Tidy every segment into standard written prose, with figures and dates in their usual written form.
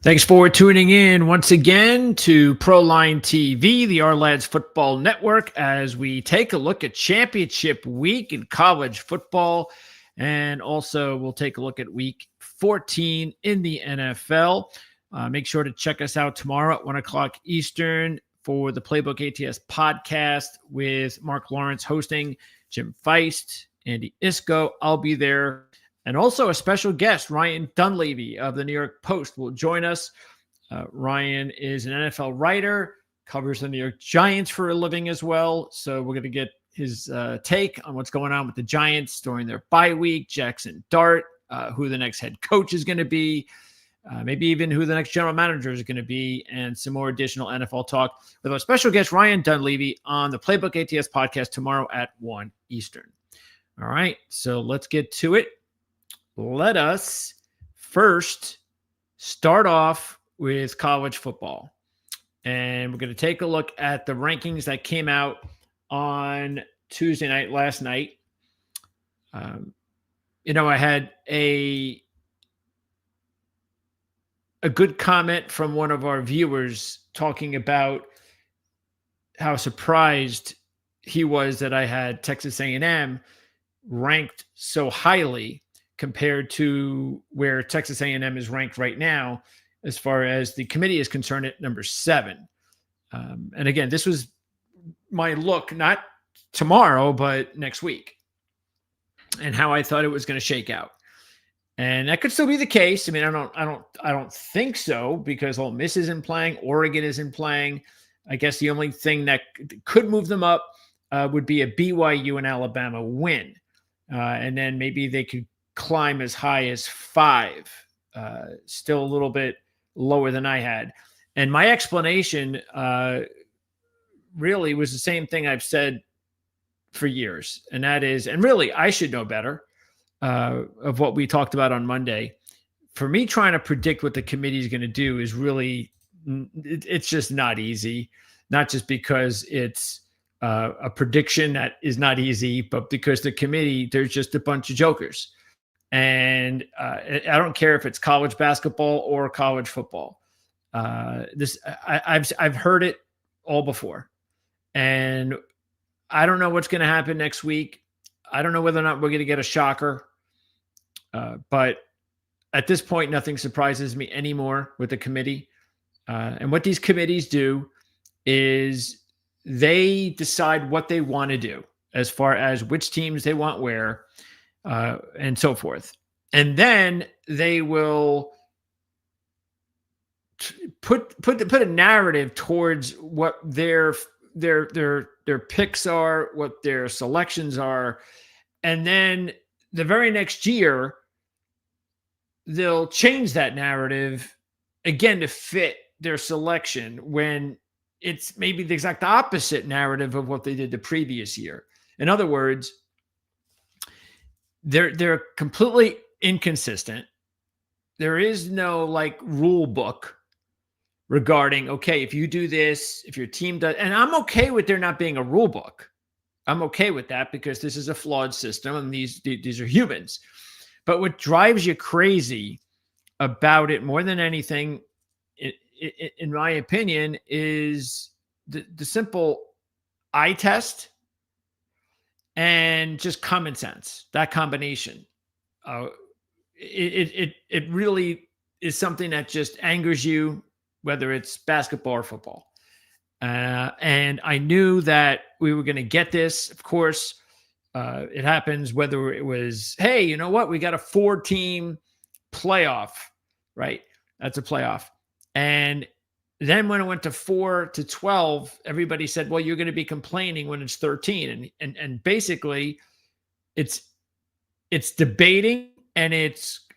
Thanks for tuning in once again to Proline TV, the Our Lads Football Network, as we take a look at championship week in college football. And also we'll take a look at week 14 in the NFL. Make sure to check us out tomorrow at 1 o'clock Eastern for the Playbook ATS podcast with Mark Lawrence hosting, Jim Feist, Andy Isco. I'll be there. And also a special guest, Ryan Dunleavy of the New York Post, will join us. Ryan is an NFL writer, covers the New York Giants for a living as well. So we're going to get his take on what's going on with the Giants during their bye week, Jackson Dart, who the next head coach is going to be, maybe even who the next general manager is going to be, and some more additional NFL talk with our special guest, Ryan Dunleavy, on the Playbook ATS podcast tomorrow at 1 Eastern. All right, so let's get to it. Let us first start off with college football. And we're going to take a look at the rankings that came out on Tuesday night, last night. I had a good comment from one of our viewers talking about how surprised he was that I had Texas A&M ranked so highly compared to where Texas A&M is ranked right now, as far as the committee is concerned, at number 7. And again, this was my look, not tomorrow, but next week, and how I thought it was going to shake out. And that could still be the case. I mean, I don't think so, because Ole Miss isn't playing, Oregon isn't playing. I guess the only thing that could move them up would be a BYU and Alabama win, and then maybe they could climb as high as 5, still a little bit lower than I had. And my explanation really was the same thing I've said for years. And that is, and really I should know better of what we talked about on Monday. For me, trying to predict what the committee is going to do is really, it's just not easy. Not just because it's a prediction that is not easy, but because the committee, there's just a bunch of jokers. And I don't care if it's college basketball or college football. I've heard it all before, and I don't know what's going to happen next week. I don't know whether or not we're going to get a shocker, but at this point, nothing surprises me anymore with the committee. And what these committees do is they decide what they want to do as far as which teams they want where. And so forth. And then they will put a narrative towards what their picks are, what their selections are. And then the very next year, they'll change that narrative again to fit their selection when it's maybe the exact opposite narrative of what they did the previous year. In other words, they're completely inconsistent. There is no rule book regarding, okay, if you do this, if your team does, and I'm okay with there not being a rule book. I'm okay with that because this is a flawed system and these are humans. But what drives you crazy about it more than anything, in my opinion, is the simple eye test and just common sense. That combination, it really is something that just angers you, whether it's basketball or football. And I knew that we were going to get this. Of course, it happens whether it was, hey, you know what? We got a 4-team playoff, right? That's a playoff. And then when it went to 4 to 12, everybody said, well, you're going to be complaining when it's 13. And basically it's debating, and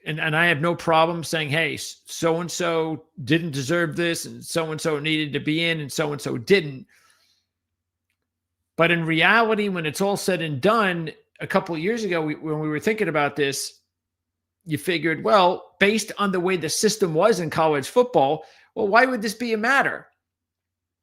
and I have no problem saying, hey, so-and-so didn't deserve this, and so-and-so needed to be in, and so-and-so didn't. But in reality, when it's all said and done, a couple of years ago, when we were thinking about this, you figured, well, based on the way the system was in college football, well, why would this be a matter?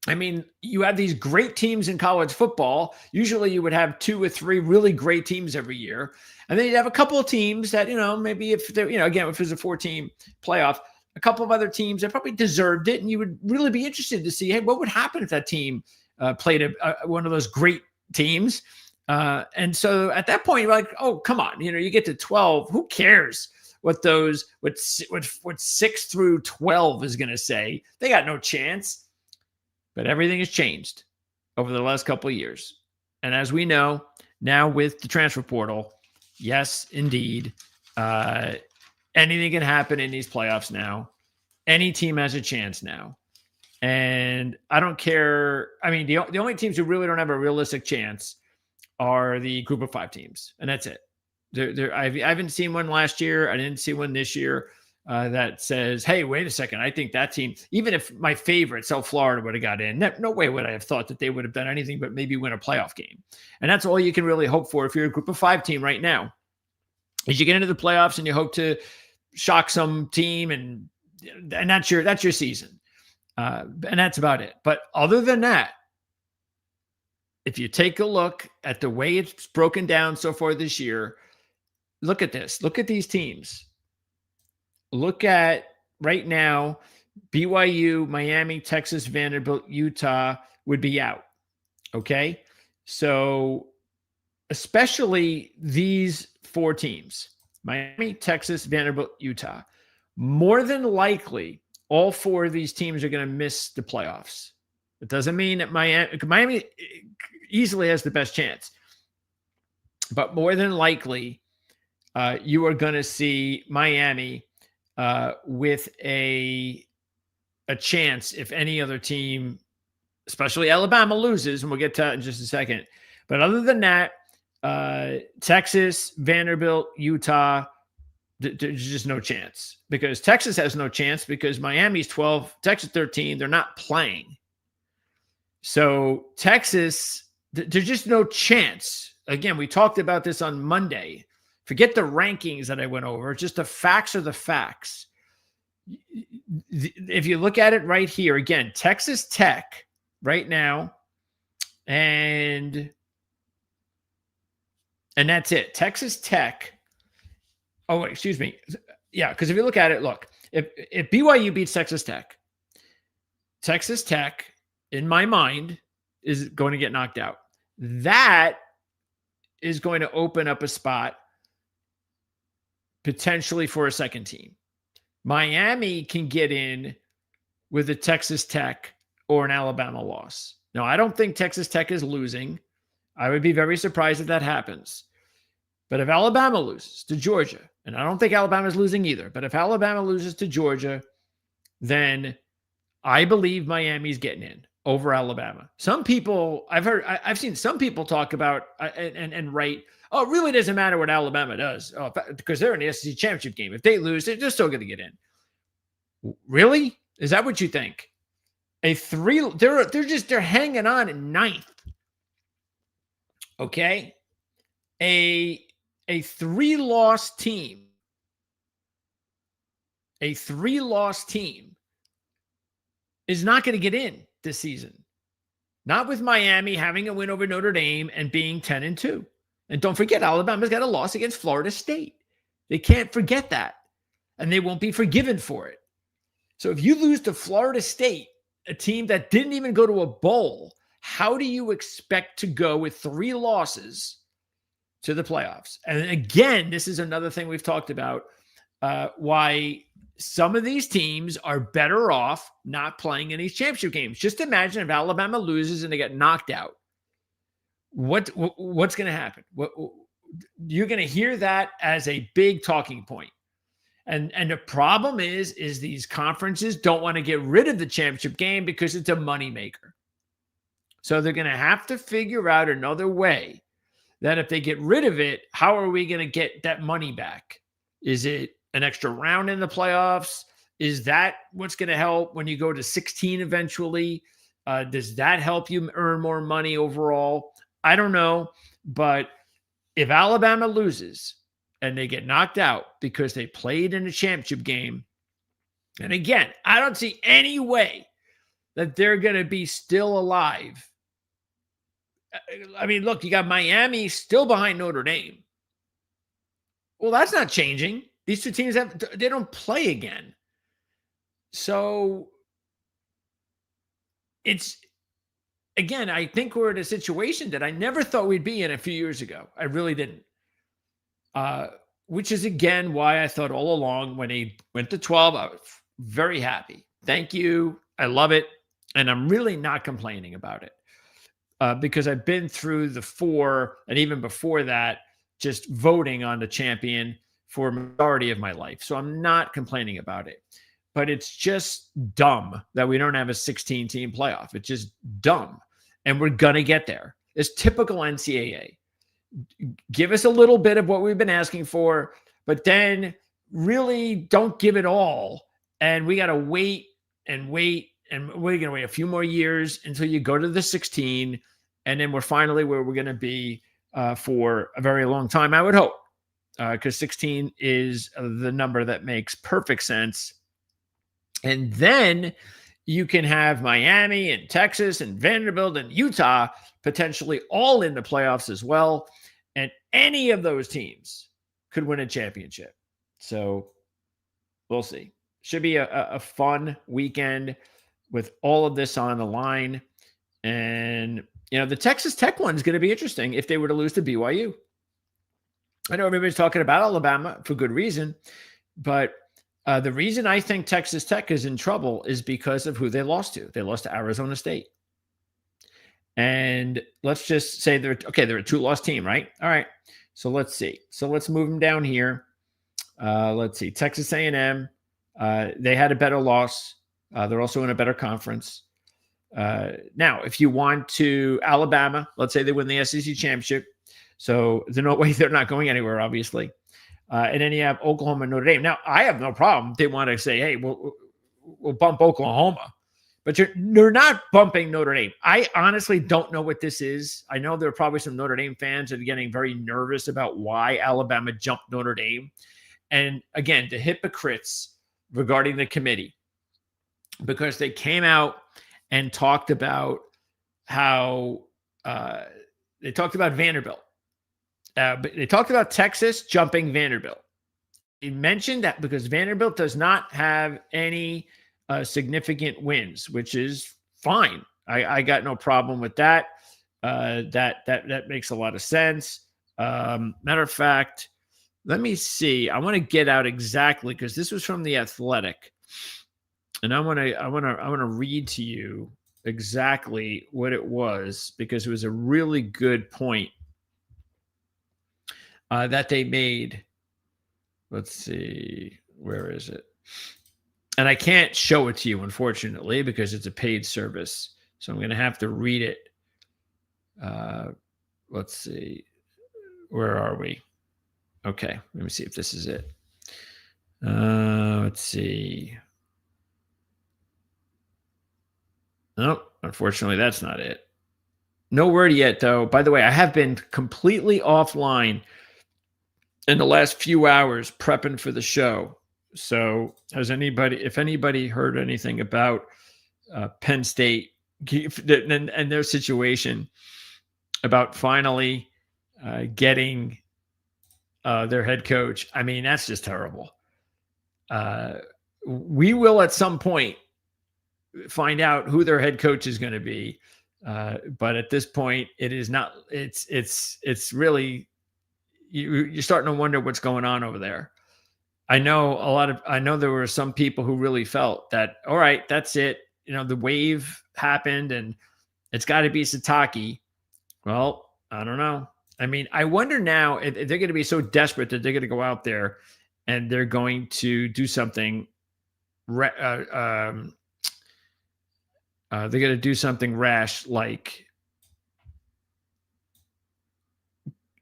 I mean, you have these great teams in college football. Usually you would have 2 or 3 really great teams every year. And then you'd have a couple of teams that, maybe if they're, again, if it's a 4-team playoff, a couple of other teams that probably deserved it, and you would really be interested to see, hey, what would happen if that team played one of those great teams? And so at that point, you're like, oh, come on, you get to 12. Who cares what 6 through 12 is going to say? They got no chance. But everything has changed over the last couple of years. And as we know, now with the transfer portal, yes, indeed, anything can happen in these playoffs now. Any team has a chance now. And I don't care. I mean, the only teams who really don't have a realistic chance are the group of 5 teams. And that's it. I haven't seen one last year. I didn't see one this year that says, hey, wait a second. I think that team, even if my favorite, South Florida, would have got in, no way would I have thought that they would have done anything but maybe win a playoff game. And that's all you can really hope for if you're a group of 5 team right now. Is you get into the playoffs and you hope to shock some team, and that's your season. And that's about it. But other than that, if you take a look at the way it's broken down so far this year, look at this. Look at these teams. Look at right now, BYU, Miami, Texas, Vanderbilt, Utah would be out. Okay? So especially these 4 teams, Miami, Texas, Vanderbilt, Utah, more than likely, all 4 of these teams are going to miss the playoffs. It doesn't mean that Miami easily has the best chance. But more than likely, you are going to see Miami with a chance if any other team, especially Alabama, loses, and we'll get to that in just a second. But other than that, Texas, Vanderbilt, Utah, there's just no chance, because Texas has no chance because Miami's 12, Texas 13. They're not playing. So Texas, there's just no chance. Again, we talked about this on Monday. Forget the rankings that I went over. Just the facts are the facts. If you look at it right here, again, Texas Tech right now, and that's it. Texas Tech. Oh, excuse me. Yeah, because if you look at it, look, if BYU beats Texas Tech, in my mind, is going to get knocked out. That is going to open up a spot potentially for a second team. Miami can get in with a Texas Tech or an Alabama loss. Now, I don't think Texas Tech is losing. I would be very surprised if that happens. But if Alabama loses to Georgia, and I don't think Alabama is losing either, but if Alabama loses to Georgia, then I believe Miami's getting in over Alabama. Some people, I've seen some people talk about and write, oh, it really doesn't matter what Alabama does because they're in the SEC championship game. If they lose, they're still going to get in. Really? Is that what you think? They're hanging on in 9th. Okay. A 3-loss team. A 3-loss team is not going to get in this season. Not with Miami having a win over Notre Dame and being 10-2. And don't forget, Alabama's got a loss against Florida State. They can't forget that. And they won't be forgiven for it. So if you lose to Florida State, a team that didn't even go to a bowl, how do you expect to go with 3 losses to the playoffs? And again, this is another thing we've talked about, why some of these teams are better off not playing in these championship games. Just imagine if Alabama loses and they get knocked out. What's going to happen? You're going to hear that as a big talking point. And the problem is these conferences don't want to get rid of the championship game because it's a moneymaker. So they're going to have to figure out another way that if they get rid of it, how are we going to get that money back? Is it an extra round in the playoffs? Is that what's going to help when you go to 16 eventually? Does that help you earn more money overall? I don't know. But if Alabama loses and they get knocked out because they played in a championship game, and again, I don't see any way that they're going to be still alive. I mean, look, you got Miami still behind Notre Dame. Well, that's not changing. These 2 teams they don't play again. So it's, again, I think we're in a situation that I never thought we'd be in a few years ago. I really didn't. Uh, which is again why I thought all along when he went to 12, I was very happy. Thank you. I love it. And I'm really not complaining about it because I've been through the four and even before that, just voting on the champion for a majority of my life. So I'm not complaining about it. But it's just dumb that we don't have a 16 team playoff. It's just dumb. And we're going to get there. It's typical NCAA. Give us a little bit of what we've been asking for, but then really don't give it all. And we got to wait and wait. And we're going to wait a few more years until you go to the 16. And then we're finally where we're going to be for a very long time, I would hope, because 16 is the number that makes perfect sense. And then you can have Miami and Texas and Vanderbilt and Utah potentially all in the playoffs as well. And any of those teams could win a championship. So we'll see. Should be a fun weekend with all of this on the line. And, the Texas Tech one is going to be interesting if they were to lose to BYU. I know everybody's talking about Alabama for good reason, but the reason I think Texas Tech is in trouble is because of who they lost to. They lost to Arizona State. And let's just say they're a two-loss team, right? All right. So let's see. So let's move them down here. Let's see. Texas A&M, they had a better loss. They're also in a better conference. Now, if you want to Alabama, let's say they win the SEC championship. So there's no way they're not going anywhere, obviously. And then you have Oklahoma and Notre Dame. Now, I have no problem. They want to say, hey, we'll bump Oklahoma. But you're not bumping Notre Dame. I honestly don't know what this is. I know there are probably some Notre Dame fans that are getting very nervous about why Alabama jumped Notre Dame. And again, the hypocrites regarding the committee, because they came out and talked about how they talked about Vanderbilt. But they talked about Texas jumping Vanderbilt. He mentioned that because Vanderbilt does not have any significant wins, which is fine. I got no problem with that. That makes a lot of sense. Matter of fact, let me see. I want to get out exactly because this was from The Athletic, and I want to read to you exactly what it was because it was a really good point that they made. Let's see, where is it? And I can't show it to you, unfortunately, because it's a paid service. So I'm going to have to read it. Let's see. Where are we? Okay, let me see if this is it. Let's see. Nope, unfortunately, that's not it. No word yet, though. By the way, I have been completely offline in the last few hours prepping for the show. So if anybody heard anything about Penn State and their situation about finally getting their head coach, I mean, that's just terrible. We will at some point find out who their head coach is going to be. But at this point, it is not, it's really, you're starting to wonder what's going on over there. I know there were some people who really felt that, all right, that's it. The wave happened and it's got to be Sataki. Well, I don't know. I mean, I wonder now if they're going to be so desperate that they're going to go out there and they're going to do something. They're going to do something rash, like,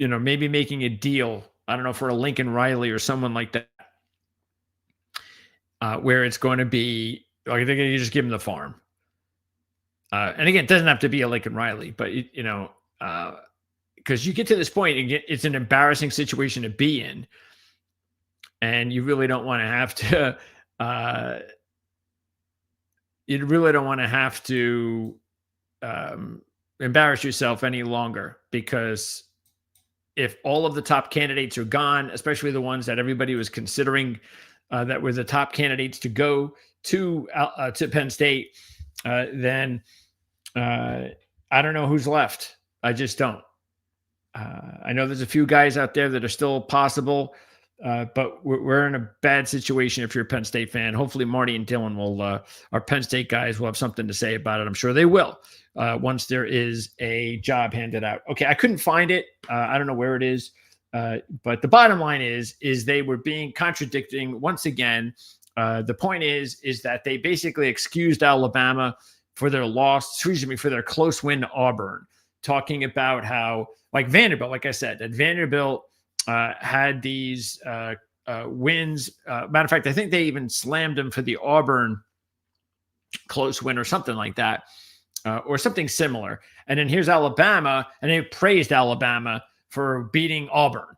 maybe making a deal. I don't know, for a Lincoln Riley or someone like that. Where it's going to be, like, they're going to just give him the farm. And again, it doesn't have to be a Lincoln Riley, but because you get to this point, it's an embarrassing situation to be in, and you really don't want to have to. You really don't want to have to embarrass yourself any longer, because if all of the top candidates are gone, especially the ones that everybody was considering that were the top candidates to go to Penn State, then I don't know who's left. I just don't. I know there's a few guys out there that are still possible, but we're in a bad situation if you're a Penn State fan. Hopefully Marty and Dylan our Penn State guys will have something to say about it. I'm sure they will once there is a job handed out. Okay, I couldn't find it. I don't know where it is. But the bottom line is they were being contradicting once again. The point is that they basically excused Alabama for their loss, for their close win to Auburn, talking about how, like Vanderbilt, like I said, that Vanderbilt had these wins. Matter of fact, I think they even slammed them for the Auburn close win or something like that, or something similar. And then here's Alabama, and they praised Alabama for beating Auburn,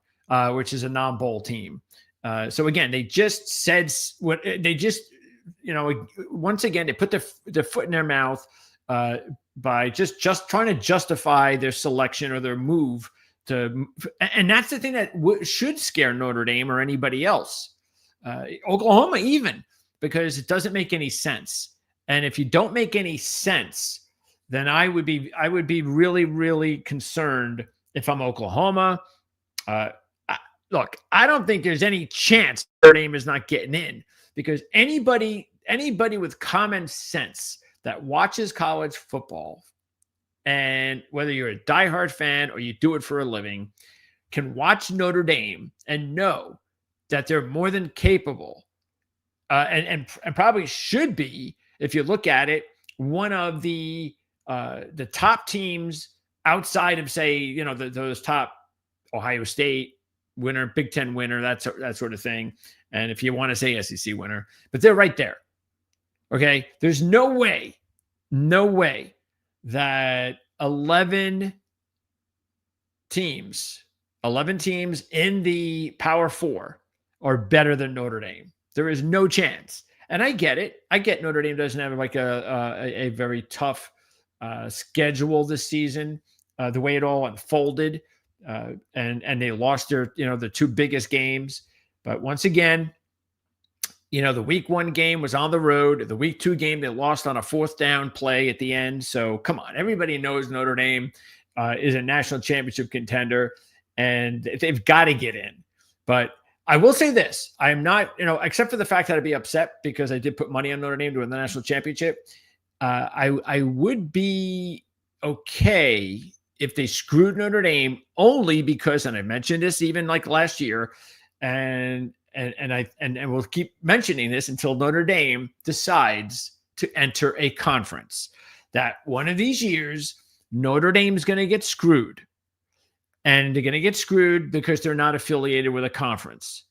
which is a non-bowl team. So again, they just said what they just, once again, they put their foot in their mouth by just trying to justify their selection or their move and that's the thing that should scare Notre Dame or anybody else, Oklahoma even, because it doesn't make any sense. And if you don't make any sense, then I would be really, really concerned if I'm Oklahoma. Look, I don't think there's any chance Notre Dame is not getting in, because anybody with common sense that watches college football, and whether you're a diehard fan or you do it for a living, can watch Notre Dame and know that they're more than capable, and probably should be, if you look at it, one of the top teams outside of, say, those top Ohio State winner, Big Ten winner, that sort of thing. And if you want to say SEC winner, but they're right there. Okay. There's no way that 11 teams in the Power Four are better than Notre Dame. There is no chance. And I get it. I get Notre Dame doesn't have like a very tough schedule this season, the way it all unfolded. And they lost their, the two biggest games. But once again, the week 1 game was on the road. The week 2 game, they lost on a 4th down play at the end. So come on, everybody knows Notre Dame is a national championship contender, and they've got to get in. But I will say this: I am not, except for the fact that I'd be upset because I did put money on Notre Dame to win the national championship. I would be okay if they screwed Notre Dame, only because, and I mentioned this even like last year, and we'll keep mentioning this until Notre Dame decides to enter a conference, that one of these years Notre Dame's going to get screwed. And they're going to get screwed because they're not affiliated with a conference.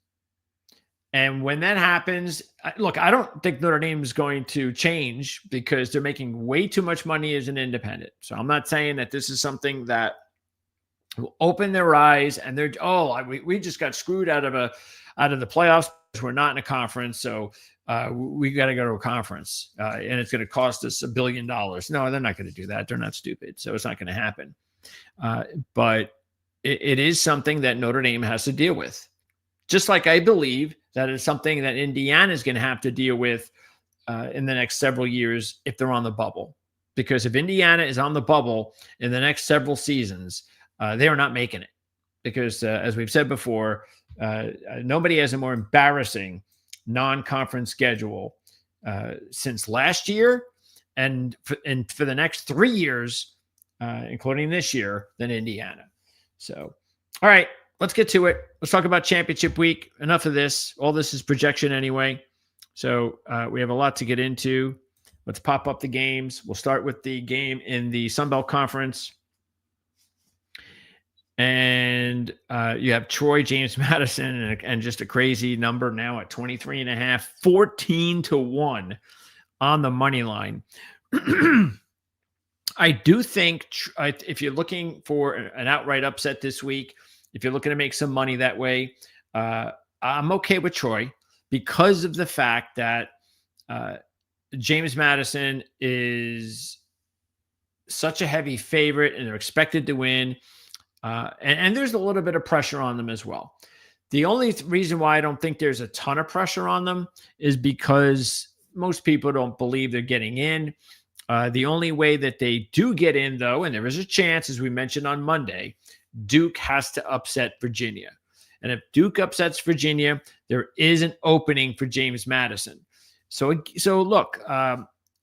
And when that happens, look, I don't think Notre Dame is going to change because they're making way too much money as an independent. So I'm not saying that this is something that will open their eyes and they're, we just got screwed out of the playoffs. We're not in a conference, so we got to go to a conference, and it's going to cost us $1 billion. No, they're not going to do that. They're not stupid, so it's not going to happen. But it is something that Notre Dame has to deal with. Just like I believe that it's something that Indiana is going to have to deal with in the next several years if they're on the bubble. Because if Indiana is on the bubble in the next several seasons, they are not making it. Because as we've said before, nobody has a more embarrassing non-conference schedule since last year and for the next 3 years, including this year, than Indiana. So, all right, let's get to it. Let's talk about championship week. Enough of this. All this is projection anyway. So we have a lot to get into. Let's pop up the games. We'll start with the game in the Sun Belt Conference. And you have Troy, James Madison, and just a crazy number now at 23.5, 14-1 on the money line. I do think if you're looking for an outright upset this week, if you're looking to make some money that way, I'm okay with Troy because of the fact that James Madison is such a heavy favorite and they're expected to win. And there's a little bit of pressure on them as well. The only reason why I don't think there's a ton of pressure on them is because most people don't believe they're getting in. The only way that they do get in, though, and there is a chance, as we mentioned on Monday, Duke has to upset Virginia. And if Duke upsets Virginia, there is an opening for James Madison. So look,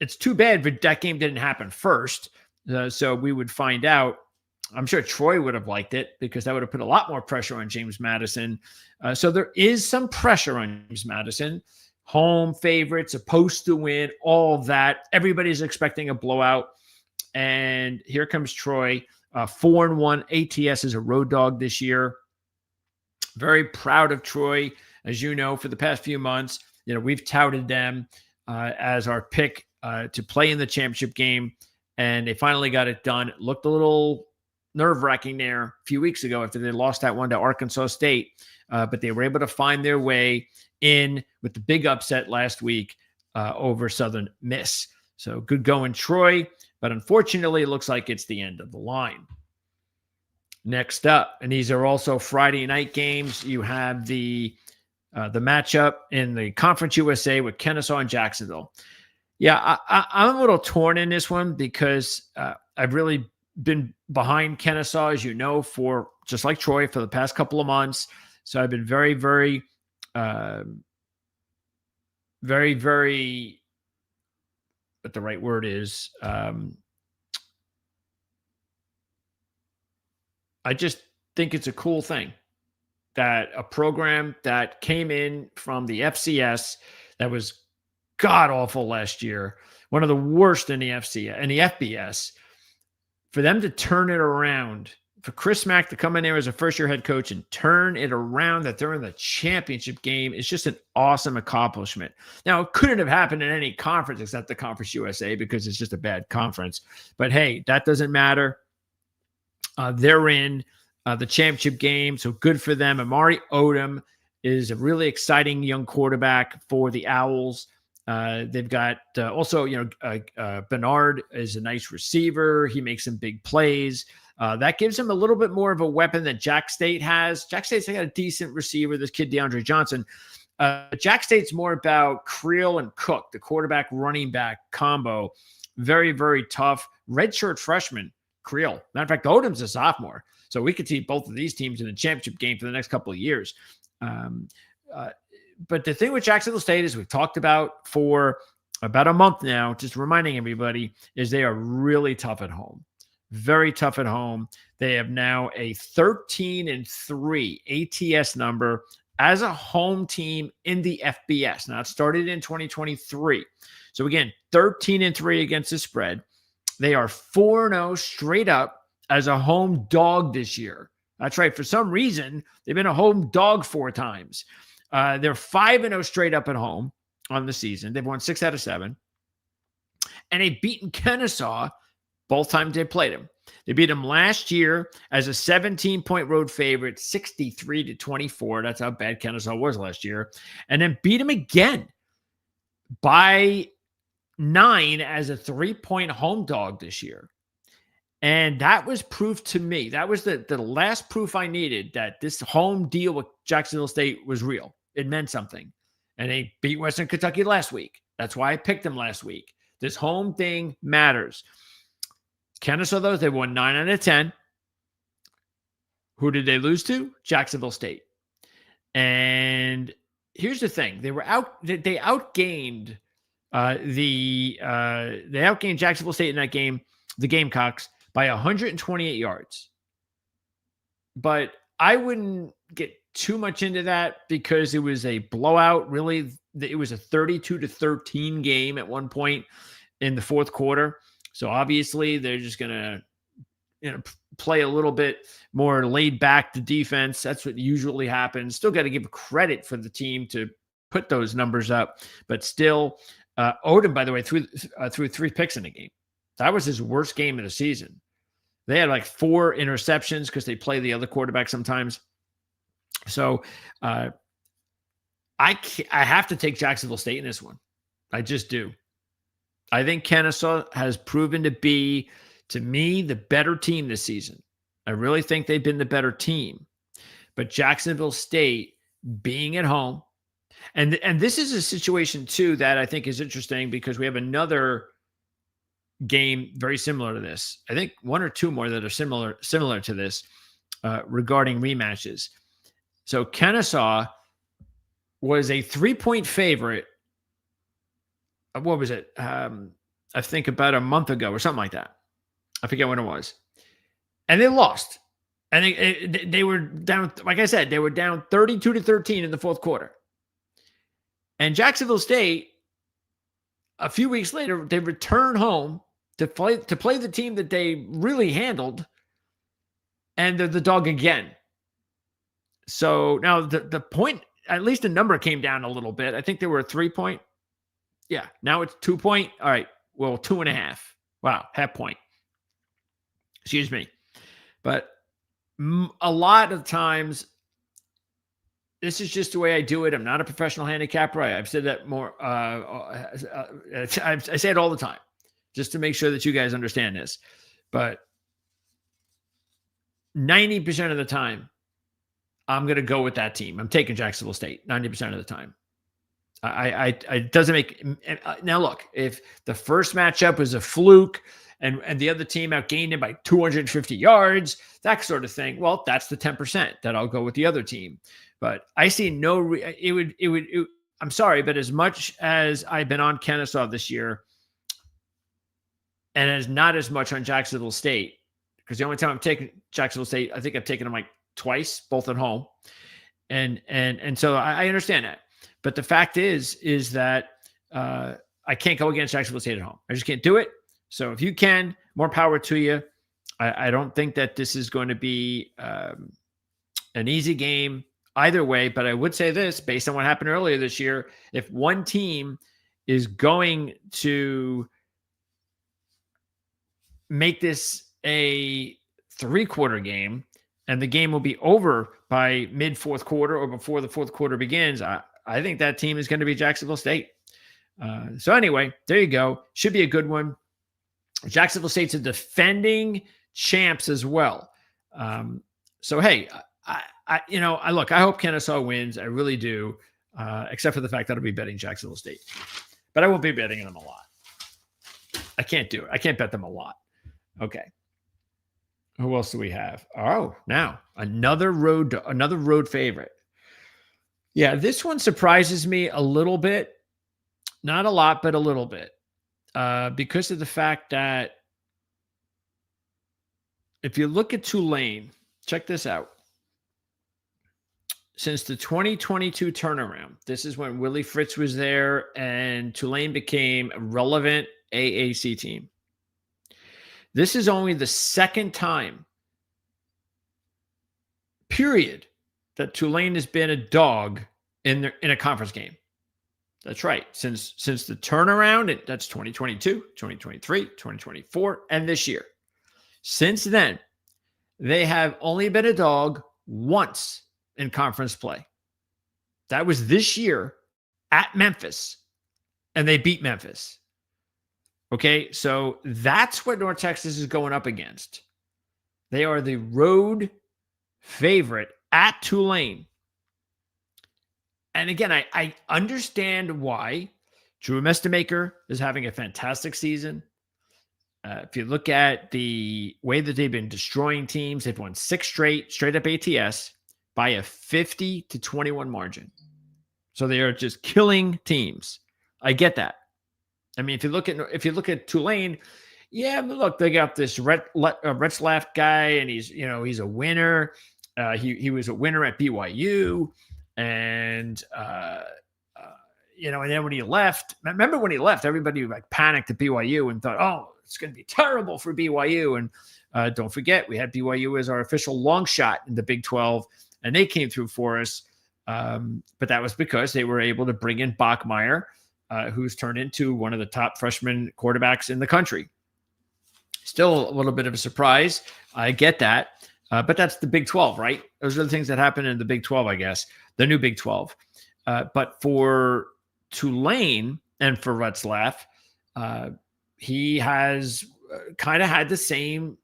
it's too bad that game didn't happen first. So we would find out. I'm sure Troy would have liked it because that would have put a lot more pressure on James Madison. So there is some pressure on James Madison. Home favorite, supposed to win, all of that. Everybody's expecting a blowout. And here comes Troy, 4-1. ATS is a road dog this year. Very proud of Troy. As you know, for the past few months, we've touted them as our pick to play in the championship game. And they finally got it done. It looked a little nerve-wracking there a few weeks ago after they lost that one to Arkansas State. But they were able to find their way in with the big upset last week over Southern Miss. So good going, Troy. But unfortunately, it looks like it's the end of the line. Next up, and these are also Friday night games, you have the matchup in the Conference USA with Kennesaw and Jacksonville. Yeah, I'm a little torn in this one because I've really been behind Kennesaw, as you know, for just like Troy for the past couple of months. So I've been very, very, very, what the right word is. I just think it's a cool thing that a program that came in from the FCS that was god awful last year, one of the worst in the FCS and the FBS, for them to turn it around, for Chris Mack to come in there as a first-year head coach and turn it around, that they're in the championship game, is just an awesome accomplishment. Now, it couldn't have happened in any conference except the Conference USA because it's just a bad conference. But hey, that doesn't matter. They're in the championship game, so good for them. Amari Odom is a really exciting young quarterback for the Owls. They've got also, Bernard is a nice receiver. He makes some big plays. That gives him a little bit more of a weapon than Jack State has. Jack State's got a decent receiver, this kid DeAndre Johnson. Jack State's more about Creel and Cook, the quarterback running back combo. Very, very tough. Redshirt freshman, Creel. Matter of fact, Odom's a sophomore. So we could see both of these teams in the championship game for the next couple of years. But the thing with Jacksonville State, is we've talked about for about a month now, just reminding everybody, is they are really tough at home. Very tough at home. They have now a 13-3 ATS number as a home team in the FBS. Now, it started in 2023. So again, 13-3 against the spread. They are 4-0 straight up as a home dog this year. That's right. For some reason, they've been a home dog 4 times. They're 5-0 straight up at home on the season. They've won 6 out of 7. And they've beaten Kennesaw both times they played them. They beat them last year as a 17-point road favorite, 63-24. That's how bad Kennesaw was last year. And then beat them again by 9 as a 3-point home dog this year. And that was proof to me. That was the last proof I needed that this home deal with Jacksonville State was real. It meant something. And they beat Western Kentucky last week. That's why I picked them last week. This home thing matters. Kennesaw, though, they won 9 out of 10. Who did they lose to? Jacksonville State. And here's the thing. They outgained Jacksonville State in that game, the Gamecocks, by 128 yards. But I wouldn't get too much into that because it was a blowout. Really, it was a 32-13 game at one point in the fourth quarter. So obviously they're just going to play a little bit more laid back to defense. That's what usually happens. Still got to give credit for the team to put those numbers up. But still, Odom, by the way, threw 3 picks in the game. That was his worst game of the season. They had like 4 interceptions because they play the other quarterback sometimes. So I have to take Jacksonville State in this one. I just do. I think Kennesaw has proven to be, to me, the better team this season. I really think they've been the better team. But Jacksonville State, being at home, And this is a situation too that I think is interesting because we have another game very similar to this. I think one or two more that are similar to this regarding rematches. So Kennesaw was a 3-point favorite. What was it? I think about a month ago or something like that. I forget when it was. And they lost. And they were down, like I said, they were down 32-13 in the fourth quarter. And Jacksonville State, a few weeks later, they return home to play the team that they really handled, and they're the dog again. So now the point, at least the number came down a little bit. I think they were a 3-point. Yeah, now it's 2-point. All right, well, 2.5. Wow, half point. Excuse me. But a lot of times, this is just the way I do it. I'm not a professional handicapper. I've said that more. I say it all the time, just to make sure that you guys understand this. But 90% of the time, I'm going to go with that team. I'm taking Jacksonville State 90% of the time. It doesn't make now. Look, if the first matchup was a fluke and the other team outgained it by 250 yards, that sort of thing, well, that's the 10% that I'll go with the other team. But I see I'm sorry, but as much as I've been on Kennesaw this year, and as not as much on Jacksonville State, because the only time I'm taking Jacksonville State, I think I've taken them like twice, both at home, and so I understand that. But the fact is that I can't go against Jacksonville State at home. I just can't do it. So if you can, more power to you. I don't think that this is going to be an easy game either way. But I would say this, based on what happened earlier this year, if one team is going to make this a 3-quarter game and the game will be over by mid-fourth quarter or before the fourth quarter begins, I think that team is going to be Jacksonville State. So anyway, there you go. Should be a good one. Jacksonville State's a defending champs as well. So, hey, I hope Kennesaw wins. I really do, except for the fact that I'll be betting Jacksonville State. But I won't be betting them a lot. I can't do it. I can't bet them a lot. Okay. Who else do we have? Oh, now another road favorite. Yeah, this one surprises me a little bit. Not a lot, but a little bit. Because of the fact that if you look at Tulane, check this out. Since the 2022 turnaround, this is when Willie Fritz was there and Tulane became a relevant AAC team. This is only the second time, period, that Tulane has been a dog in a conference game. That's right. Since the turnaround, that's 2022, 2023, 2024, and this year. Since then, they have only been a dog once in conference play. That was this year at Memphis, and they beat Memphis. Okay, so that's what North Texas is going up against. They are the road favorite at Tulane. And again, I understand why. Drew Mestamaker is having a fantastic season. If you look at the way that they've been destroying teams, they've won 6 straight up ATS by a 50-21 margin. So they are just killing teams. I get that. I mean, if you look at Tulane, yeah, look, they got this Retzlaff guy, and he's a winner. He was a winner at BYU, and and then when he left, remember when he left, everybody like panicked at BYU and thought, oh, it's going to be terrible for BYU. And don't forget, we had BYU as our official long shot in the Big 12, and they came through for us. But that was because they were able to bring in Bachmeier, who's turned into one of the top freshman quarterbacks in the country. Still a little bit of a surprise. I get that. But that's the Big 12, right? Those are the things that happen in the Big 12, I guess, the new Big 12. But for Tulane and for Retzlaff, he has kind of had the same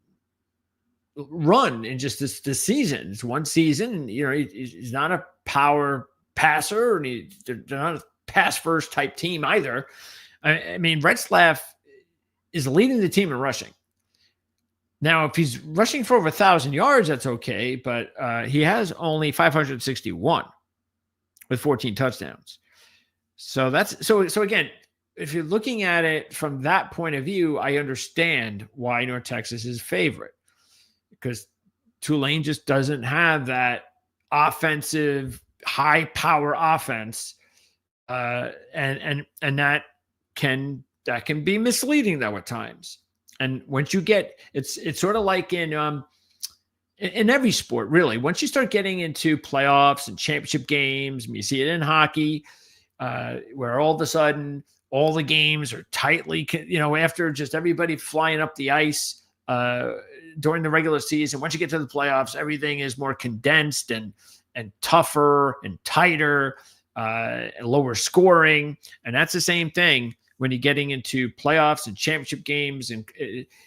run in just this season. It's one season. He's not a power passer, and they're not a pass-first type team either. I mean, Retzlaff is leading the team in rushing. Now, if he's rushing for over 1,000 yards, that's okay, but he has only 561 with 14 touchdowns. So that's so again, if you're looking at it from that point of view, I understand why North Texas is favorite, because Tulane just doesn't have that offensive, high power offense, and that can be misleading though at times. And once you get, it's sort of like in every sport, really. Once you start getting into playoffs and championship games, and you see it in hockey, where all of a sudden all the games are tightly, after just everybody flying up the ice during the regular season. Once you get to the playoffs, everything is more condensed and tougher and tighter, and lower scoring. And that's the same thing when you're getting into playoffs and championship games. And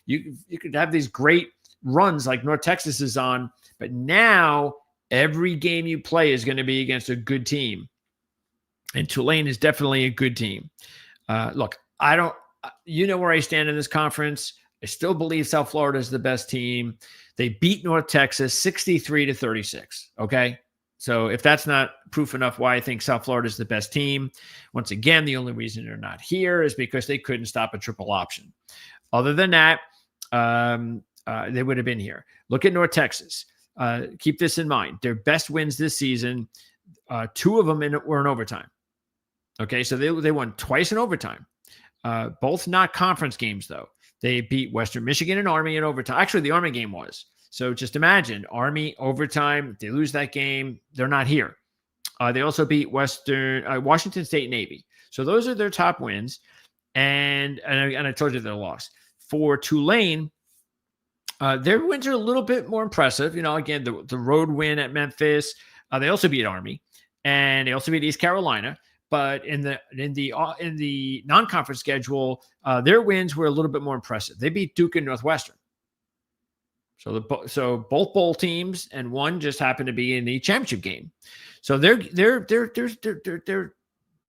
you could have these great runs like North Texas is on, but now every game you play is going to be against a good team. And Tulane is definitely a good team. Look, you know where I stand in this conference. I still believe South Florida is the best team. They beat North Texas 63-36. Okay. So if that's not proof enough why I think South Florida is the best team, once again, the only reason they're not here is because they couldn't stop a triple option. Other than that, they would have been here. Look at North Texas. Keep this in mind. Their best wins this season, 2 of them were in overtime. Okay, so they won twice in overtime. Both not conference games, though. They beat Western Michigan and Army in overtime. Actually, the Army game was. So just imagine, Army, overtime, they lose that game, they're not here. They also beat Washington State Navy. So those are their top wins. And I told you their loss. For Tulane, their wins are a little bit more impressive. Again, the road win at Memphis. They also beat Army, and they also beat East Carolina. But in the non-conference schedule, their wins were a little bit more impressive. They beat Duke and Northwestern. So both bowl teams, and one just happened to be in the championship game. So their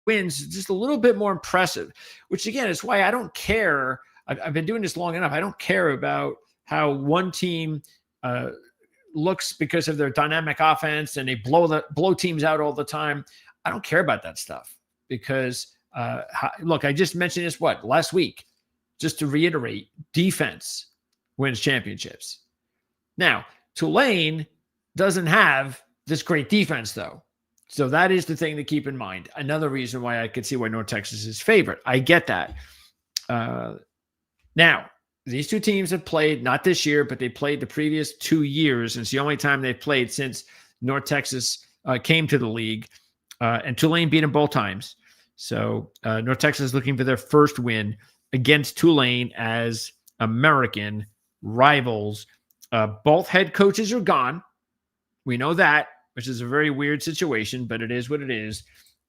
wins just a little bit more impressive, which again is why I don't care. I've been doing this long enough. I don't care about how one team looks because of their dynamic offense and they blow teams out all the time. I don't care about that stuff because look, I just mentioned this last week. Just to reiterate, defense wins championships. Now, Tulane doesn't have this great defense, though. So that is the thing to keep in mind. Another reason why I could see why North Texas is favorite. I get that. Now, these two teams have played, not this year, but they played the previous 2 years. And it's the only time they've played since North Texas came to the league. And Tulane beat them both times. So North Texas is looking for their first win against Tulane as American rivals. Both head coaches are gone. We know that, which is a very weird situation, but it is what it is.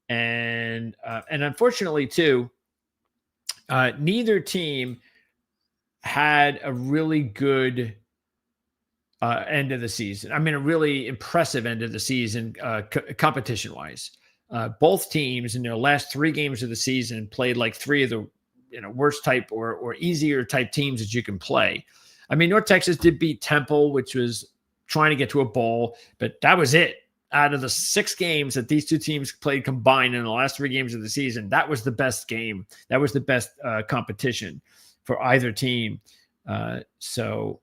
And unfortunately, too, neither team had a really good end of the season. I mean, a really impressive end of the season competition-wise. Both teams in their last 3 games of the season played like 3 of the worst type or easier type teams that you can play. I mean, North Texas did beat Temple, which was trying to get to a bowl, but that was it. Out of the 6 games that these two teams played combined in the last 3 games of the season, that was the best game. That was the best competition for either team. So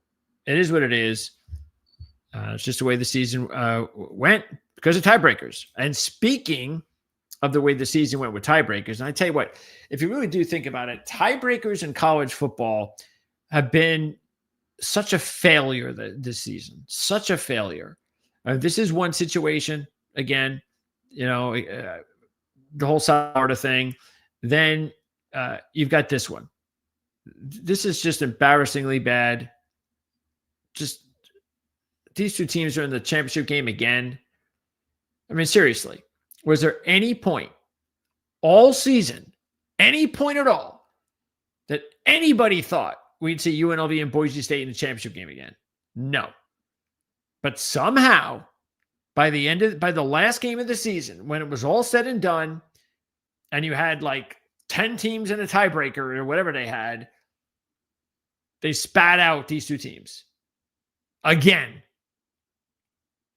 it is what it is. It's just the way the season went because of tiebreakers. And speaking of the way the season went with tiebreakers, and I tell you what, if you really do think about it, tiebreakers in college football have been such a failure this season, such a failure. This is one situation, again, the whole South Florida thing. Then you've got this one. This is just embarrassingly bad. Just these two teams are in the championship game again. I mean, seriously, was there any point all season, any point at all, that anybody thought we'd see UNLV and Boise State in the championship game again? No. But somehow by the last game of the season, when it was all said and done, and you had like 10 teams in a tiebreaker or whatever they had, they spat out these two teams again.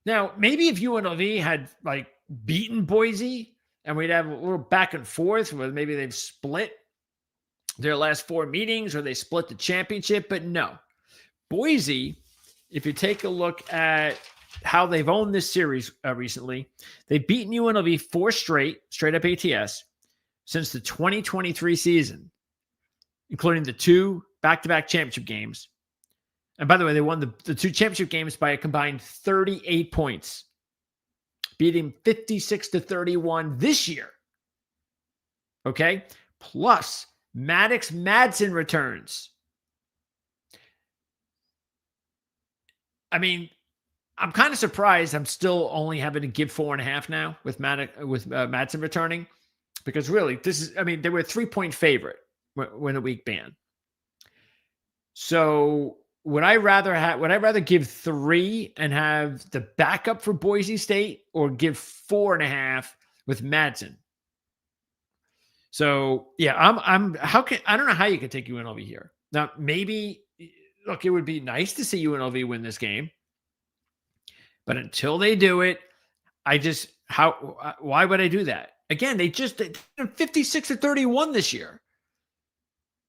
Now, maybe if UNLV had like beaten Boise and we'd have a little back and forth where maybe they've split their last 4 meetings or they split the championship, but no. Boise, if you take a look at how they've owned this series recently, they've beaten UNLV 4 straight up ATS since the 2023 season, including the 2 back-to-back championship games. And by the way, they won the 2 championship games by a combined 38 points, beating 56-31 this year. Okay? Plus, Maddox Madsen returns. I mean, I'm kind of surprised I'm still only having to give 4.5 now with Madsen returning, because really, they were a 3-point favorite when the week began. So would I rather give 3 and have the backup for Boise State, or give 4.5 with Madsen? So yeah, I don't know how you could take UNLV here. Now, maybe, look, it would be nice to see UNLV win this game, but until they do it, why would I do that? Again, they 56-31 this year.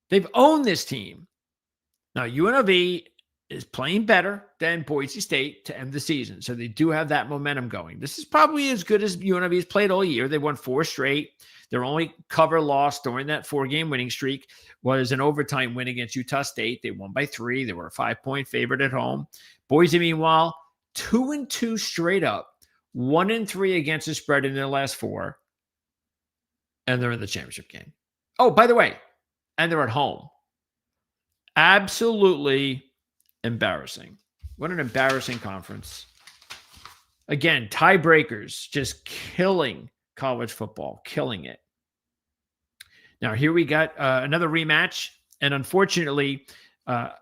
They've owned this team. Now, UNLV is playing better than Boise State to end the season, so they do have that momentum going. This is probably as good as UNLV has played all year. They won 4 straight. Their only cover loss during that 4-game winning streak was an overtime win against Utah State. They won by 3. They were a 5-point favorite at home. Boise, meanwhile, 2-2 straight up, 1-3 against the spread in their last 4, and they're in the championship game. Oh, by the way, and they're at home. Absolutely embarrassing. What an embarrassing conference. Again, tiebreakers just killing college football, killing it. Now, here we got another rematch, and unfortunately,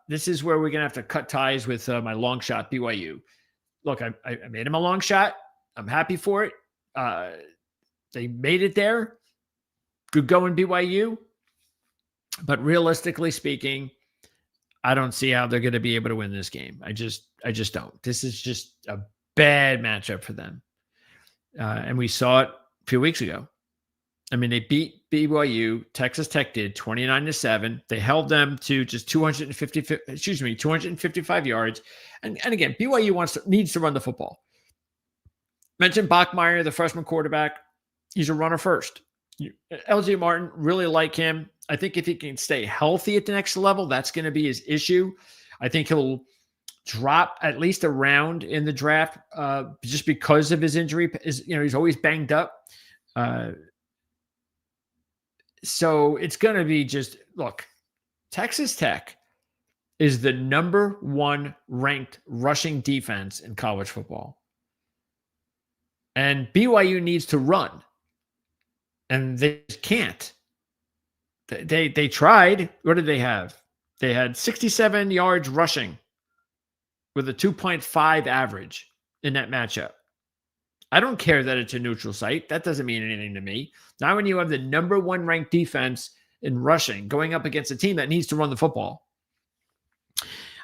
this is where we're going to have to cut ties with my long shot, BYU. Look, I made him a long shot. I'm happy for it. They made it there. Good going, BYU. But realistically speaking, I don't see how they're going to be able to win this game. I just don't. This is just a bad matchup for them. And we saw it a few weeks ago. I mean, they beat BYU. Texas Tech did 29-7. They held them to just 255 yards. And again, BYU needs to run the football. Mentioned Bachmeier, the freshman quarterback. He's a runner first. LJ Martin, really like him. I think if he can stay healthy at the next level, that's going to be his issue. I think he'll drop at least a round in the draft just because of his injury. He's always banged up. So it's going to be just, look, Texas Tech is the number 1 ranked rushing defense in college football. And BYU needs to run. And they can't. They tried. What did they have? They had 67 yards rushing with a 2.5 average in that matchup. I don't care that it's a neutral site. That doesn't mean anything to me. Now, when you have the number 1 ranked defense in rushing going up against a team that needs to run the football,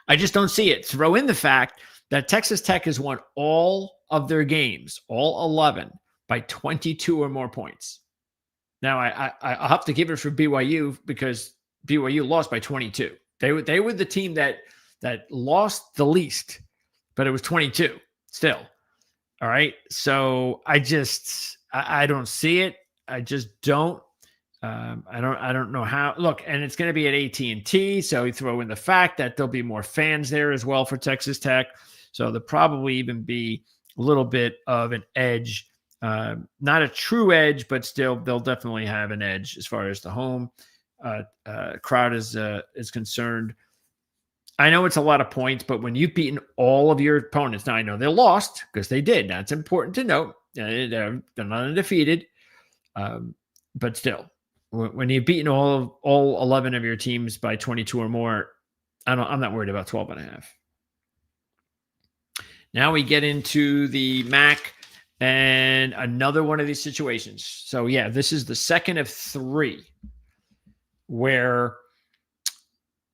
I just don't see it. Throw in the fact that Texas Tech has won all of their games, all 11, by 22 or more points. Now, I'll have to give it for BYU because BYU lost by 22. They were the team that lost the least, but it was 22 still. All right. So I don't see it. I just don't. I don't know how. Look, and it's going to be at AT&T, so you throw in the fact that there'll be more fans there as well for Texas Tech. So there'll probably even be a little bit of an edge. Not a true edge, but still they'll definitely have an edge as far as the home crowd is concerned. I know it's a lot of points, but when you've beaten all of your opponents, now I know they lost because they did. That's important to note. They're not undefeated, but still, when you've beaten all 11 of your teams by 22 or more, I'm not worried about 12.5. Now we get into the MAC and another one of these situations. So yeah, this is the second of three where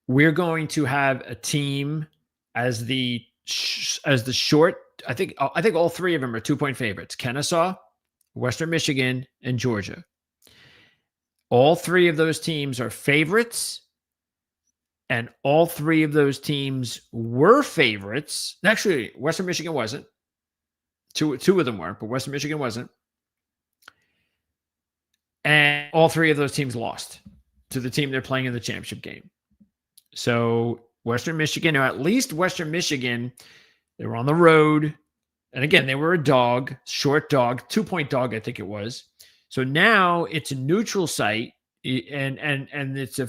we're going to have a team as the short. I think all three of them are 2-point favorites: Kennesaw, Western Michigan, and Georgia. All three of those teams are favorites, and all three of those teams were favorites. Actually, Western Michigan wasn't. Two of them weren't, but Western Michigan wasn't. And all three of those teams lost to the team they're playing in the championship game. So Western Michigan, or at least Western Michigan, they were on the road. And again, they were a dog, short dog, 2-point dog, I think it was. So now it's a neutral site, and it's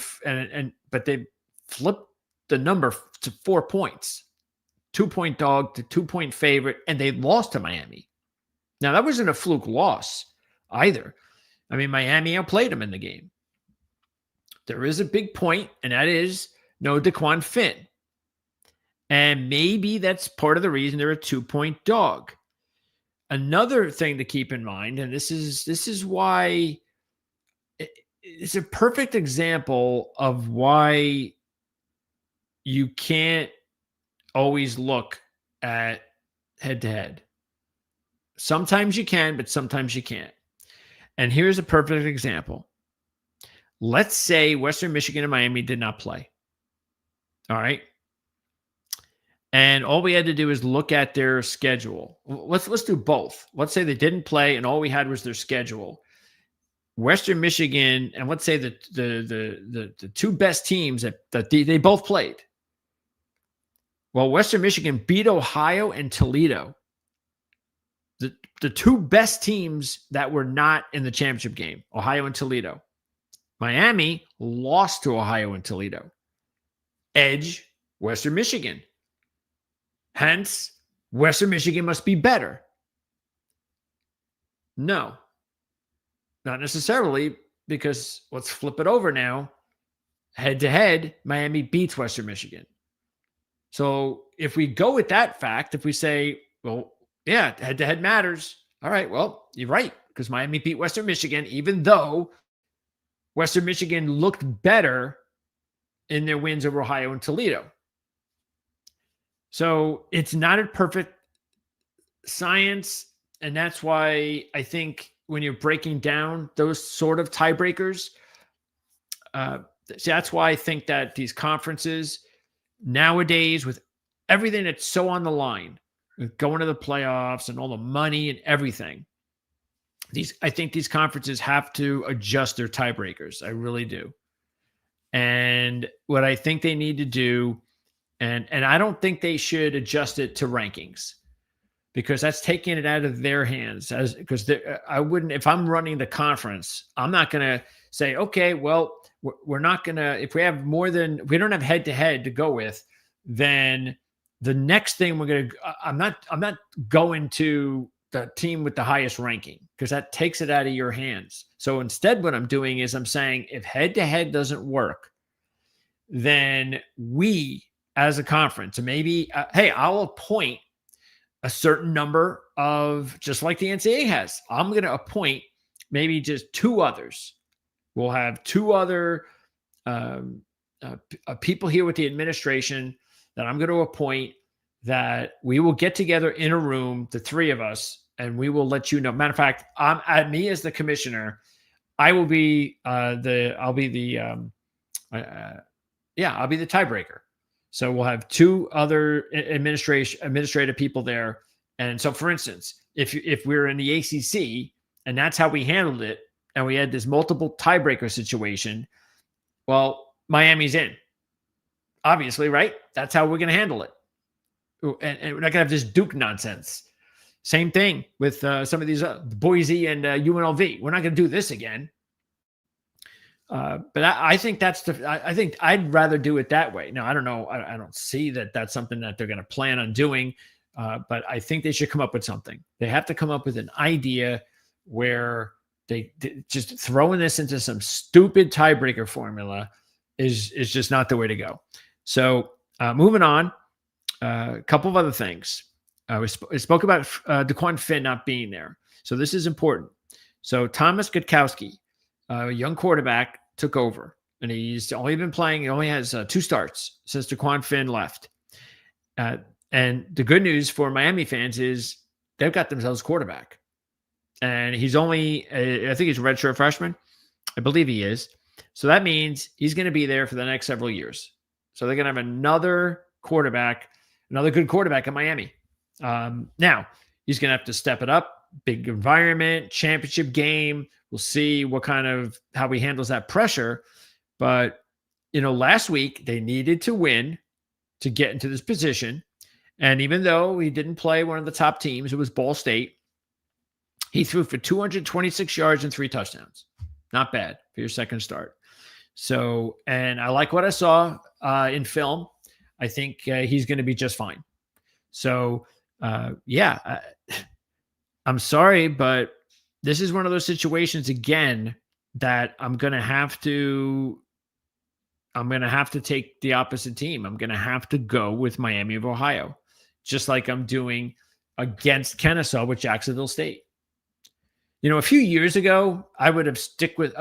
but they flipped the number to 4 points. 2-point dog to 2-point favorite, and they lost to Miami. Now, that wasn't a fluke loss either. I mean, Miami outplayed them in the game. There is a big point, and that is no DeQuan Finn. And maybe that's part of the reason they're a 2-point dog. Another thing to keep in mind, and this is why it's a perfect example of why you can't always look at head-to-head. Sometimes you can, but sometimes you can't. And here's a perfect example. Let's say Western Michigan and Miami did not play. All right. And all we had to do is look at their schedule. Let's do both. Let's say they didn't play and all we had was their schedule. Western Michigan, and let's say the two best teams that they both played. Well, Western Michigan beat Ohio and Toledo. The two best teams that were not in the championship game, Ohio and Toledo. Miami lost to Ohio and Toledo. Edge, Western Michigan. Hence, Western Michigan must be better. No, not necessarily, because let's flip it over now. Head-to-head, Miami beats Western Michigan. So if we go with that fact, if we say, well, yeah, head-to-head matters. All right, well, you're right, because Miami beat Western Michigan, even though Western Michigan looked better in their wins over Ohio and Toledo. So it's not a perfect science, and that's why I think when you're breaking down those sort of tiebreakers, that's why I think that these conferences nowadays, with everything that's so on the line, with going to the playoffs and all the money and everything, I think these conferences have to adjust their tiebreakers. I really do. And what I think they need to do, and I don't think they should adjust it to rankings, because that's taking it out of their hands. Because I wouldn't, if I'm running the conference, I'm not going to say, okay, well, we're not going to, if we have we don't have head-to-head to go with, then the next thing we're going to, I'm not going to the team with the highest ranking, because that takes it out of your hands. So instead, what I'm doing is I'm saying, if head-to-head doesn't work, then we as a conference, and maybe, hey, I'll appoint a certain number of, just like the NCAA has, I'm going to appoint maybe just 2 others. We'll have 2 other people here with the administration that I'm going to appoint, that we will get together in a room, the 3 of us, and we will let you know. Matter of fact, me as the commissioner, I'll be the tiebreaker. So we'll have 2 other administrative people there. And so, for instance, if we're in the ACC and that's how we handled it, and we had this multiple tiebreaker situation, well, Miami's in, obviously, right? That's how we're going to handle it. And we're not going to have this Duke nonsense. Same thing with some of these Boise and UNLV. We're not going to do this again. But I think I think I'd rather do it that way. Now, I don't know. I don't see that that's something that they're going to plan on doing. But I think they should come up with something. They have to come up with an idea where they just throwing this into some stupid tiebreaker formula is just not the way to go. So moving on, a couple of other things. We spoke about DeQuan Finn not being there. So this is important. So Thomas Gutkowski, a young quarterback, took over. And he's only been playing. He only has 2 starts since DeQuan Finn left. And the good news for Miami fans is they've got themselves a quarterback. And he's only, I think he's a redshirt freshman. I believe he is. So that means he's going to be there for the next several years. So they're going to have another good quarterback in Miami. Now, he's going to have to step it up. Big environment, championship game. We'll see how he handles that pressure. But, last week they needed to win to get into this position. And even though he didn't play one of the top teams, it was Ball State, he threw for 226 yards and 3 touchdowns. Not bad for your second start. So, and I like what I saw in film. I think he's going to be just fine. So, I'm sorry, but this is one of those situations again that I'm going to have to take the opposite team. I'm going to have to go with Miami of Ohio, just like I'm doing against Kennesaw with Jacksonville State. A few years ago, I would have stuck with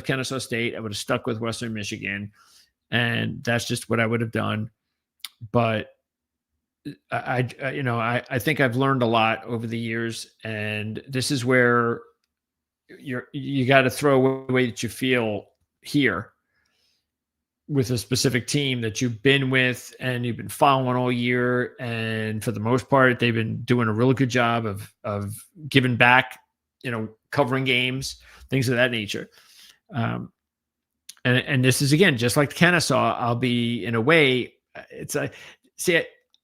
Kennesaw State. I would have stuck with Western Michigan, and that's just what I would have done. But I think I've learned a lot over the years, and this is where you got to throw away that you feel here with a specific team that you've been with and you've been following all year. And for the most part, they've been doing a really good job of giving back, covering games, things of that nature. And this is, again, just like Kennesaw, I'll be, in a way, it's like,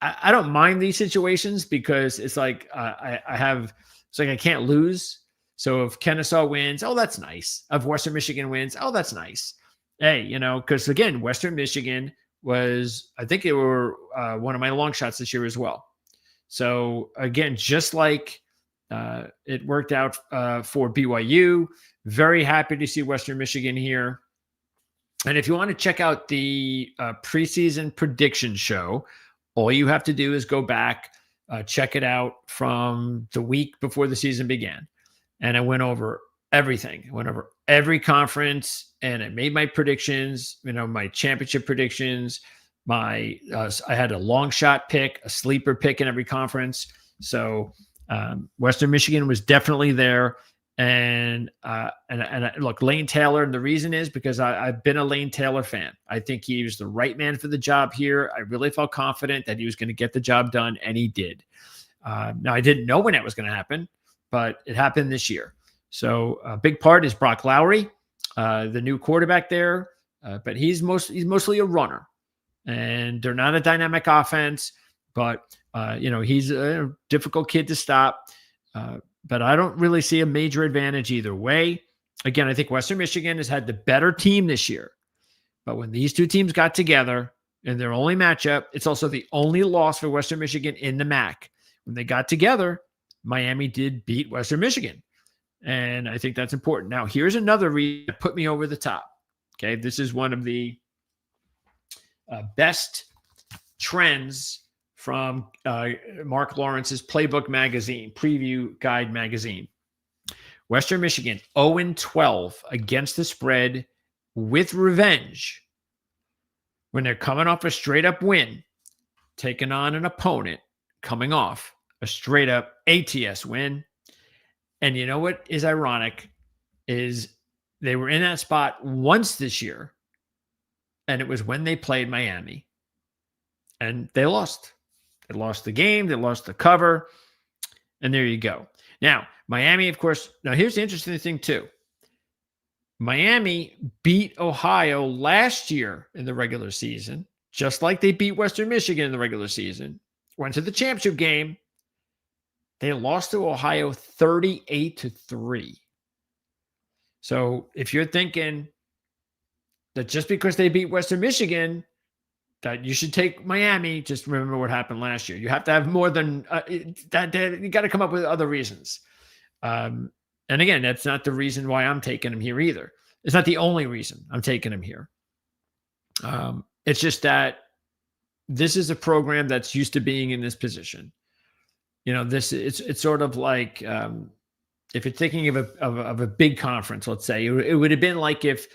I don't mind these situations because it's like I can't lose. So if Kennesaw wins, oh, that's nice. If Western Michigan wins, oh, that's nice. Hey, because again, Western Michigan was, I think they were one of my long shots this year as well. So again, just like it worked out for BYU, very happy to see Western Michigan here. And if you want to check out the preseason prediction show, all you have to do is go back, check it out from the week before the season began. And I went over everything. I went over every conference and I made my predictions, my championship predictions. I had a long shot pick, a sleeper pick in every conference. So Western Michigan was definitely there. And look, Lane Taylor, and the reason is because I've been a Lane Taylor fan. I think he was the right man for the job here. I really felt confident that he was going to get the job done, and he did. Now, I didn't know when that was going to happen, but it happened this year. So a big part is Brock Lowry, the new quarterback there, but he's mostly a runner, and they're not a dynamic offense, but he's a difficult kid to stop. But I don't really see a major advantage either way. Again, I think Western Michigan has had the better team this year. But when these two teams got together in their only matchup, it's also the only loss for Western Michigan in the MAC. When they got together, Miami did beat Western Michigan. And I think that's important. Now, here's another reason that put me over the top. Okay, this is one of the best trends from Mark Lawrence's Playbook Magazine, Preview Guide Magazine. Western Michigan 0-12 against the spread with revenge when they're coming off a straight-up win, taking on an opponent coming off a straight-up ATS win. And you know what is ironic is they were in that spot once this year, and it was when they played Miami. And they lost. They lost the game. They lost the cover. And there you go. Now, Miami, of course. Now, here's the interesting thing, too. Miami beat Ohio last year in the regular season, just like they beat Western Michigan in the regular season. Went to the championship game. They lost to Ohio 38-3. So if you're thinking that just because they beat Western Michigan, that you should take Miami, just remember what happened last year. You have to have more than that. You got to come up with other reasons. And again, that's not the reason why I'm taking him here either. It's not the only reason I'm taking him here. It's just that this is a program that's used to being in this position it's sort of like if you're thinking of a big conference, let's say it would have been like if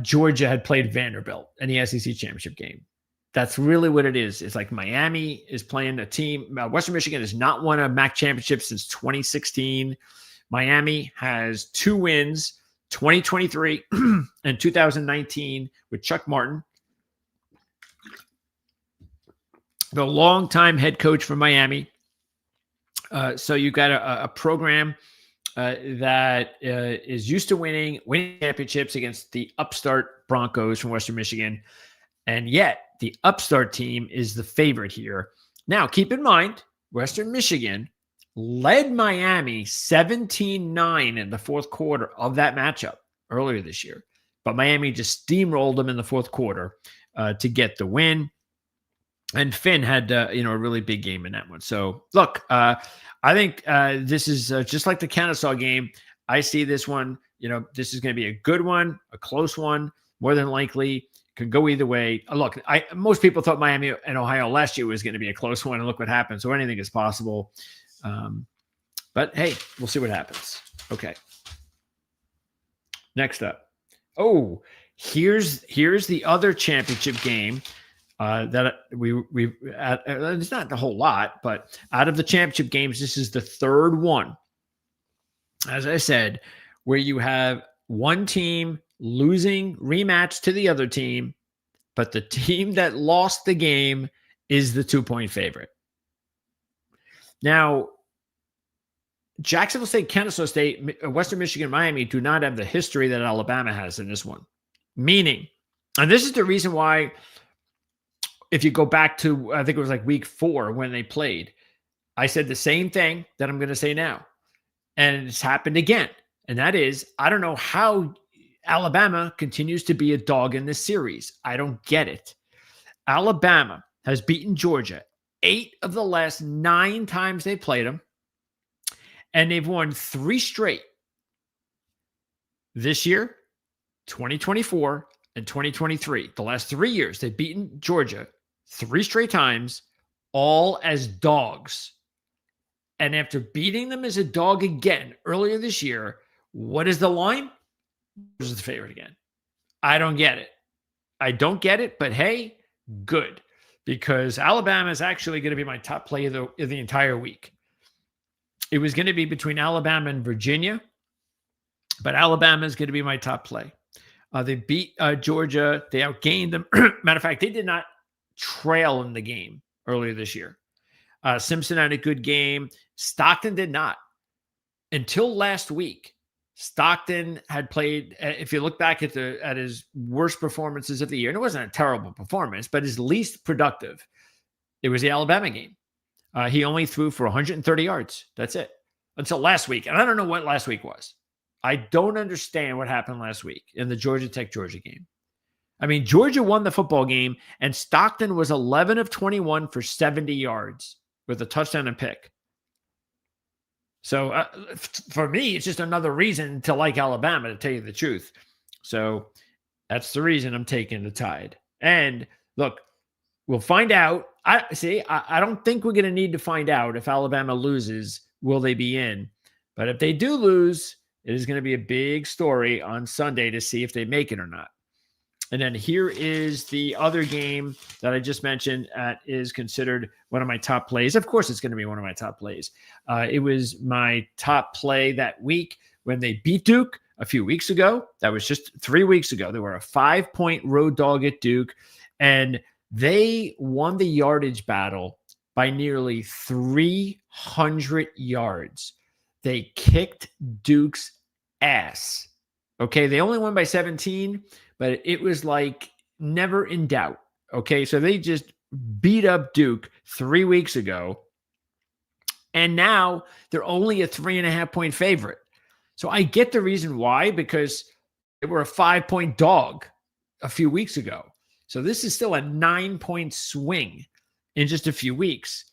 Georgia had played Vanderbilt in the SEC championship game. That's really what it is. It's like Miami is playing a team. Western Michigan has not won a MAC championship since 2016. Miami has 2 wins, 2023 and 2019 with Chuck Martin, the longtime head coach for Miami. So you've got a program that is used to winning championships against the upstart Broncos from Western Michigan. And yet the upstart team is the favorite here. Now, keep in mind, Western Michigan led Miami 17-9 in the fourth quarter of that matchup earlier this year. But Miami just steamrolled them in the fourth quarter to get the win. And Finn had, a really big game in that one. So, look, I think this is just like the Kennesaw game. I see this one, this is going to be a good one, a close one, more than likely. Could go either way. Look, most people thought Miami and Ohio last year was going to be a close one, and look what happened. So anything is possible. But, hey, we'll see what happens. Okay. Next up. Oh, here's the other championship game. That it's not a whole lot, but out of the championship games, this is the third one, as I said, where you have one team losing rematch to the other team, but the team that lost the game is the 2-point favorite. Now, Jacksonville State, Kennesaw State, Western Michigan, Miami do not have the history that Alabama has in this one. Meaning, and this is the reason why, if you go back to, I think it was like week 4 when they played, I said the same thing that I'm going to say now. And it's happened again. And that is, I don't know how Alabama continues to be a dog in this series. I don't get it. Alabama has beaten Georgia 8 of the last 9 times they played them. And they've won 3 straight. This year, 2024, and 2023. The last 3 years, they've beaten Georgia 3 straight times, all as dogs. And after beating them as a dog again earlier this year, what is the line? This is the favorite again. I don't get it. I don't get it, but hey, good. Because Alabama is actually going to be my top play of the entire week. It was going to be between Alabama and Virginia, but Alabama is going to be my top play. They beat Georgia. They outgained them. Matter of fact, they did not trail in the game earlier this year. Simpson had a good game. Stockton did not. Until last week, Stockton had played, if you look back at his worst performances of the year, and it wasn't a terrible performance, but his least productive, it was the Alabama game. He only threw for 130 yards. That's it. Until last week. And I don't know what last week was. I don't understand what happened last week in the Georgia Tech-Georgia game. I mean, Georgia won the football game, and Stockton was 11 of 21 for 70 yards with a touchdown and pick. So for me, it's just another reason to like Alabama, to tell you the truth. So that's the reason I'm taking the Tide. And look, we'll find out. I don't think we're going to need to find out if Alabama loses, will they be in? But if they do lose, it is going to be a big story on Sunday to see if they make it or not. And then here is the other game that I just mentioned is considered one of my top plays. Of course, it's going to be one of my top plays. It was my top play that week when they beat Duke a few weeks ago. That was just 3 weeks ago. They were a 5-point road dog at Duke, and they won the yardage battle by nearly 300 yards. They kicked Duke's ass. Okay, they only won by 17, but it was like never in doubt. Okay, so they just beat up Duke 3 weeks ago, and now they're only a 3.5-point favorite. So I get the reason why, because they were a 5-point dog a few weeks ago. So this is still a 9-point swing in just a few weeks.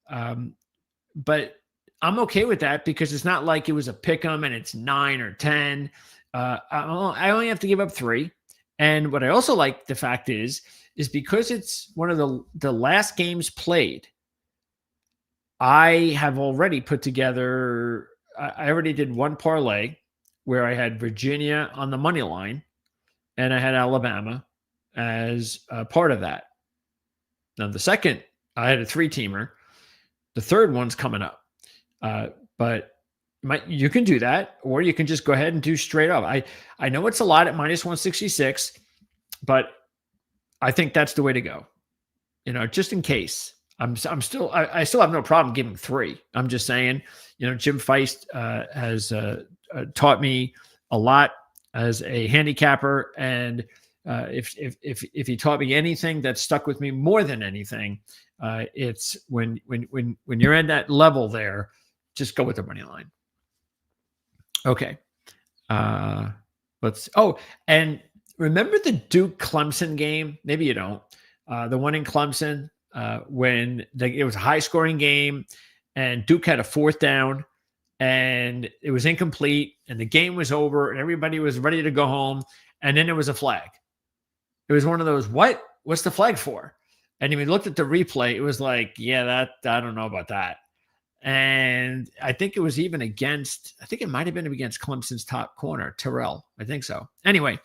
But I'm okay with that because it's not like it was a pick 'em and it's 9 or 10. I only have to give up 3. And what I also like the fact is because it's one of the last games played I have already put together, I already did one parlay where I had Virginia on the money line and I had Alabama as a part of that. Now, the second, I had a 3-teamer. The third one's coming up. But you can do that, or you can just go ahead and do straight up. I know it's a lot at minus 166, but I think that's the way to go. Just in case. I still have no problem giving 3. I'm just saying, Jim Feist has taught me a lot as a handicapper, and if he taught me anything that stuck with me more than anything, it's when you're in that level there, just go with the money line. Okay. And remember the Duke Clemson game? Maybe you don't. The one in Clemson, when it was a high scoring game and Duke had a 4th down and it was incomplete and the game was over and everybody was ready to go home. And then there was a flag. It was one of those, what's the flag for? And when we looked at the replay, it was like, yeah, I don't know about that. And I think it was even it might have been against Clemson's top corner, Terrell. I think so. Anyway,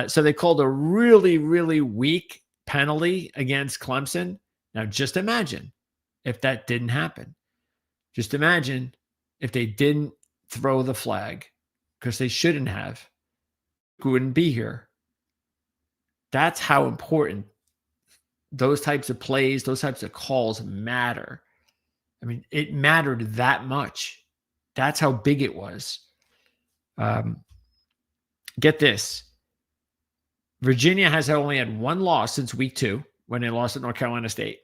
so they called a really, really weak penalty against Clemson. Now, just imagine if that didn't happen. Just imagine if they didn't throw the flag, because they shouldn't have. We wouldn't be here. That's how important those types of plays, those types of calls matter. I mean, it mattered that much. That's how big it was. Get this. Virginia has only had one loss since week 2 when they lost at North Carolina State.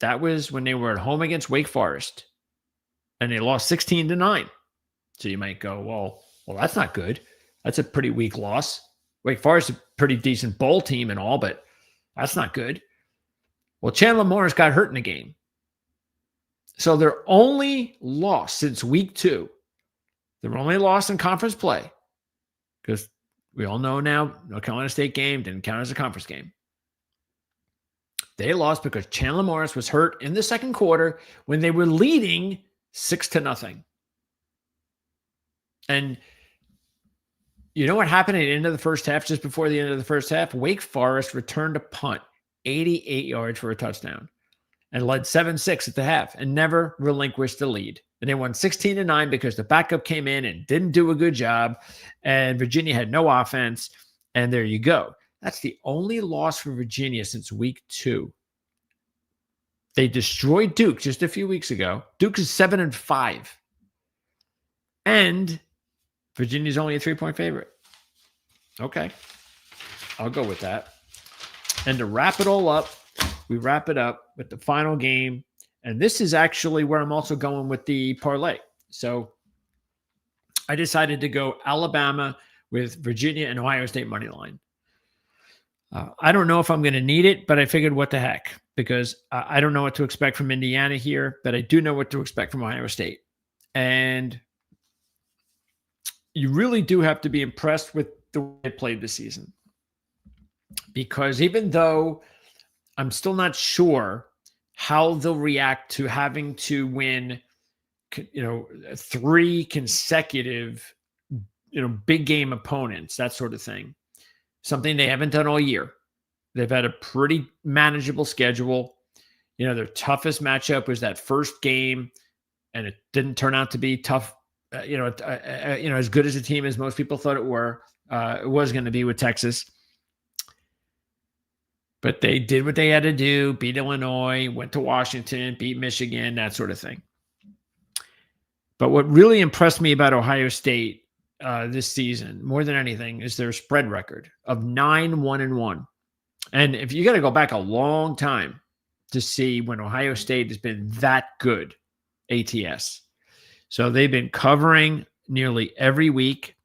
That was when they were at home against Wake Forest, and they lost 16-9. So you might go, well, that's not good. That's a pretty weak loss. Wake Forest is a pretty decent bowl team and all, but that's not good. Well, Chandler Morris got hurt in the game. So their only loss since week 2, their only loss in conference play, because we all know now North Carolina State game didn't count as a conference game. They lost because Chandler Morris was hurt in the second quarter when they were leading 6-0. And you know what happened at the end of the first half, just before the end of the first half? Wake Forest returned a punt, 88 yards for a touchdown, and led 7-6 at the half and never relinquished the lead. And they won 16-9 because the backup came in and didn't do a good job, and Virginia had no offense, and there you go. That's the only loss for Virginia since week 2. They destroyed Duke just a few weeks ago. Duke is 7-5. And Virginia's only a 3-point favorite. Okay. I'll go with that. And to wrap it all up, we wrap it up with the final game. And this is actually where I'm also going with the parlay. So I decided to go Alabama with Virginia and Ohio State money line. I don't know if I'm going to need it, but I figured what the heck, because I don't know what to expect from Indiana here, but I do know what to expect from Ohio State. And you really do have to be impressed with the way they played this season. Because even though I'm still not sure how they'll react to having to win, 3 consecutive, big game opponents, that sort of thing. Something they haven't done all year. They've had a pretty manageable schedule. Their toughest matchup was that first game, and it didn't turn out to be tough. As good as a team as most people thought it was going to be with Texas. But they did what they had to do, beat Illinois, went to Washington, beat Michigan, that sort of thing. But what really impressed me about Ohio State this season, more than anything, is their spread record of 9-1-1. And if you got to go back a long time to see when Ohio State has been that good, ATS. So they've been covering nearly every week.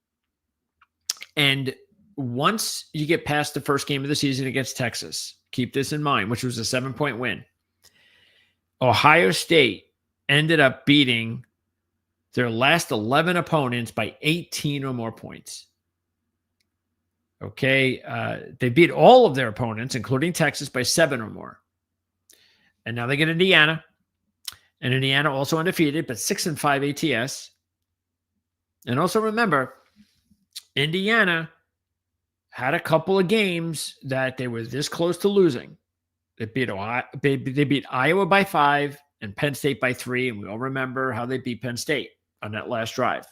And once you get past the first game of the season against Texas, keep this in mind, which was a 7-point win, Ohio State ended up beating their last 11 opponents by 18 or more points. Okay. They beat all of their opponents, including Texas, by 7 or more. And now they get Indiana. And Indiana also undefeated, but 6-5 ATS. And also remember, Indiana had a couple of games that they were this close to losing. They beat Iowa by 5 and Penn State by 3, and we all remember how they beat Penn State on that last drive.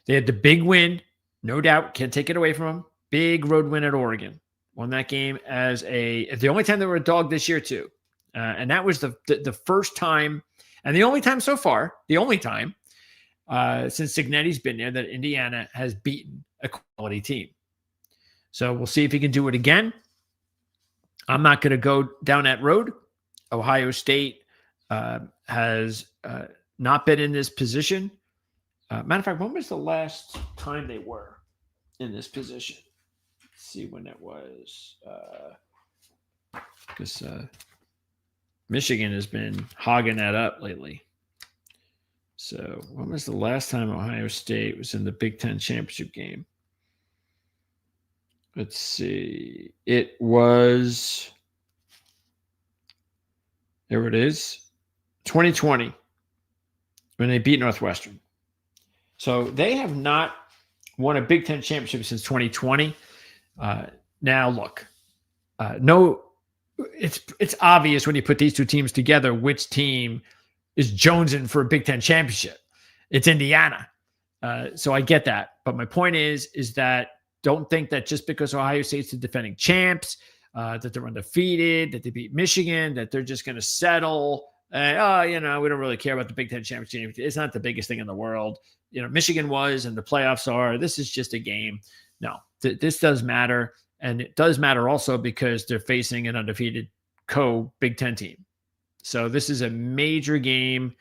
They had the big win, no doubt, can't take it away from them. Big road win at Oregon. Won that game as the only time they were a dog this year too. And that was the first time, and the only time so far, since Cignetti's been there, that Indiana has beaten a quality team. So we'll see if he can do it again. I'm not going to go down that road. Ohio State has not been in this position. Matter of fact, when was the last time they were in this position? Let's see when that was. Because Michigan has been hogging that up lately. So when was the last time Ohio State was in the Big Ten championship game? Let's see. It was, there it is, 2020 when they beat Northwestern. So they have not won a Big Ten championship since 2020. Now, look, it's obvious when you put these two teams together which team is jonesing for a Big Ten championship. It's Indiana. So I get that. But my point is that don't think that just because Ohio State's the defending champs, that they're undefeated, that they beat Michigan, that they're just going to settle. We don't really care about the Big Ten championship. It's not the biggest thing in the world. Michigan was, and the playoffs are. This is just a game. No, this does matter. And it does matter also because they're facing an undefeated Big Ten team. So this is a major game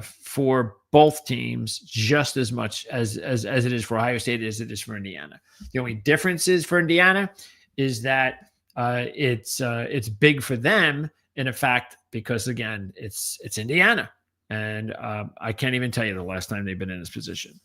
for both teams, just as much as it is for Ohio State as it is for Indiana. The only difference is for Indiana is that it's big for them in effect because, again, it's Indiana. And I can't even tell you the last time they've been in this position.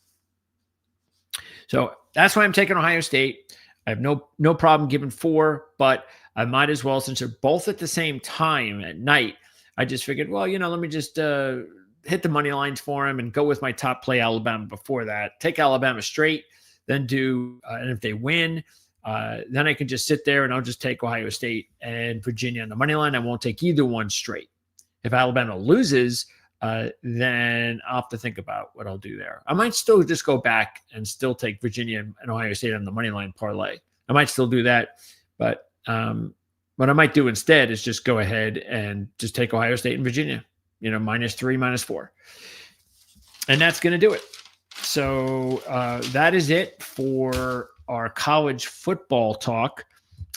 So that's why I'm taking Ohio State. I have no problem giving 4, but I might as well, since they're both at the same time at night, I just figured, well, let me just hit the money lines for him and go with my top play, Alabama, before that. Take Alabama straight, then and if they win, then I can just sit there and I'll just take Ohio State and Virginia on the money line. I won't take either one straight. If Alabama loses, then I'll have to think about what I'll do there. I might still just go back and still take Virginia and Ohio State on the money line parlay. I might still do that, but what I might do instead is just go ahead and just take Ohio State and Virginia, -3, -4. And that's going to do it. So that is it for our college football talk.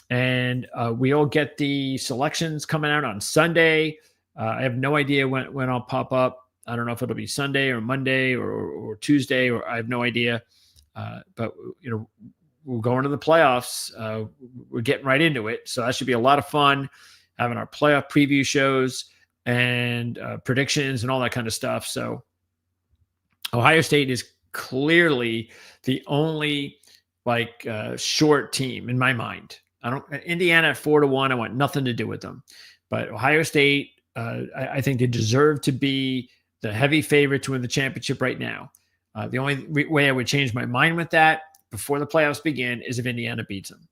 And we all get the selections coming out on Sunday. I have no idea when I'll pop up. I don't know if it'll be Sunday or Monday or Tuesday, or I have no idea. But, we're going to the playoffs. We're getting right into it. So that should be a lot of fun, having our playoff preview shows and predictions and all that kind of stuff. So Ohio State is clearly the only short team in my mind. Indiana at 4-1. I want nothing to do with them, but Ohio State, I think they deserve to be the heavy favorite to win the championship right now. The only way I would change my mind with that before the playoffs begin is if Indiana beats them.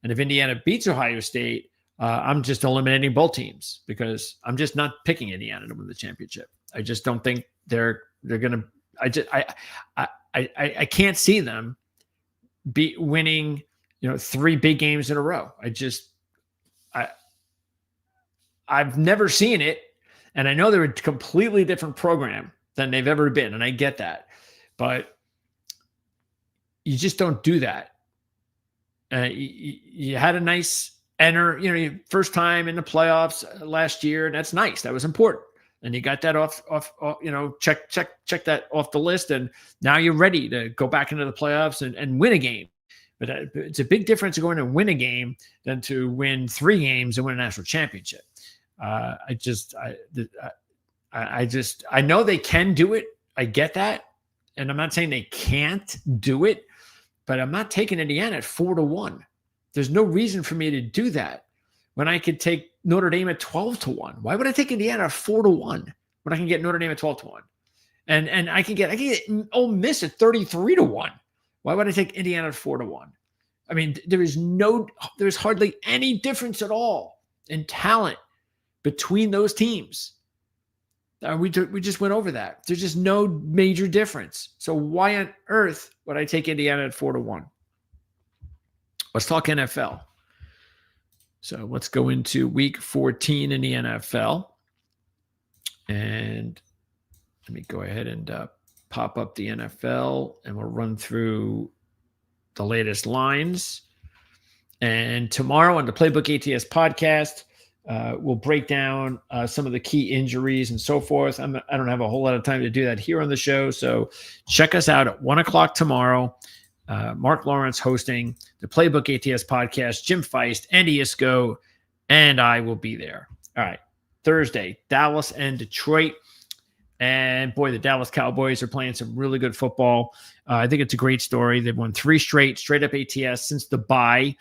And if Indiana beats Ohio State, I'm just eliminating both teams because I'm just not picking Indiana to win the championship. I just don't think they're going to. I can't see them winning, 3 big games in a row. I've never seen it, and I know they're a completely different program than they've ever been, and I get that, but you just don't do that. You had a nice first time in the playoffs last year, and that's nice. That was important, and you got that off. Check that off the list, and now you're ready to go back into the playoffs and win a game. But it's a big difference to going and win a game than to win 3 games and win a national championship. I know they can do it. I get that. And I'm not saying they can't do it, but I'm not taking Indiana at 4-1. There's no reason for me to do that when I could take Notre Dame at 12-1? Why would I take Indiana at 4-1 when I can get Notre Dame at 12-1? And I can get Ole Miss at 33-1. Why would I take Indiana at 4-1? I mean, there's hardly any difference at all in talent between those teams. We just went over that. There's just no major difference. So why on earth would I take Indiana at 4-1? Let's talk NFL. So let's go into week 14 in the NFL. And let me go ahead and pop up the NFL, and we'll run through the latest lines. And tomorrow on the Playbook ATS podcast, we'll break down some of the key injuries and so forth. I don't have a whole lot of time to do that here on the show. So check us out at 1 o'clock tomorrow. Mark Lawrence hosting the Playbook ATS podcast, Jim Feist, Andy Isco, and I will be there. All right. Thursday, Dallas and Detroit. And boy, the Dallas Cowboys are playing some really good football. I think it's a great story. They've won 3 straight up ATS since the bye,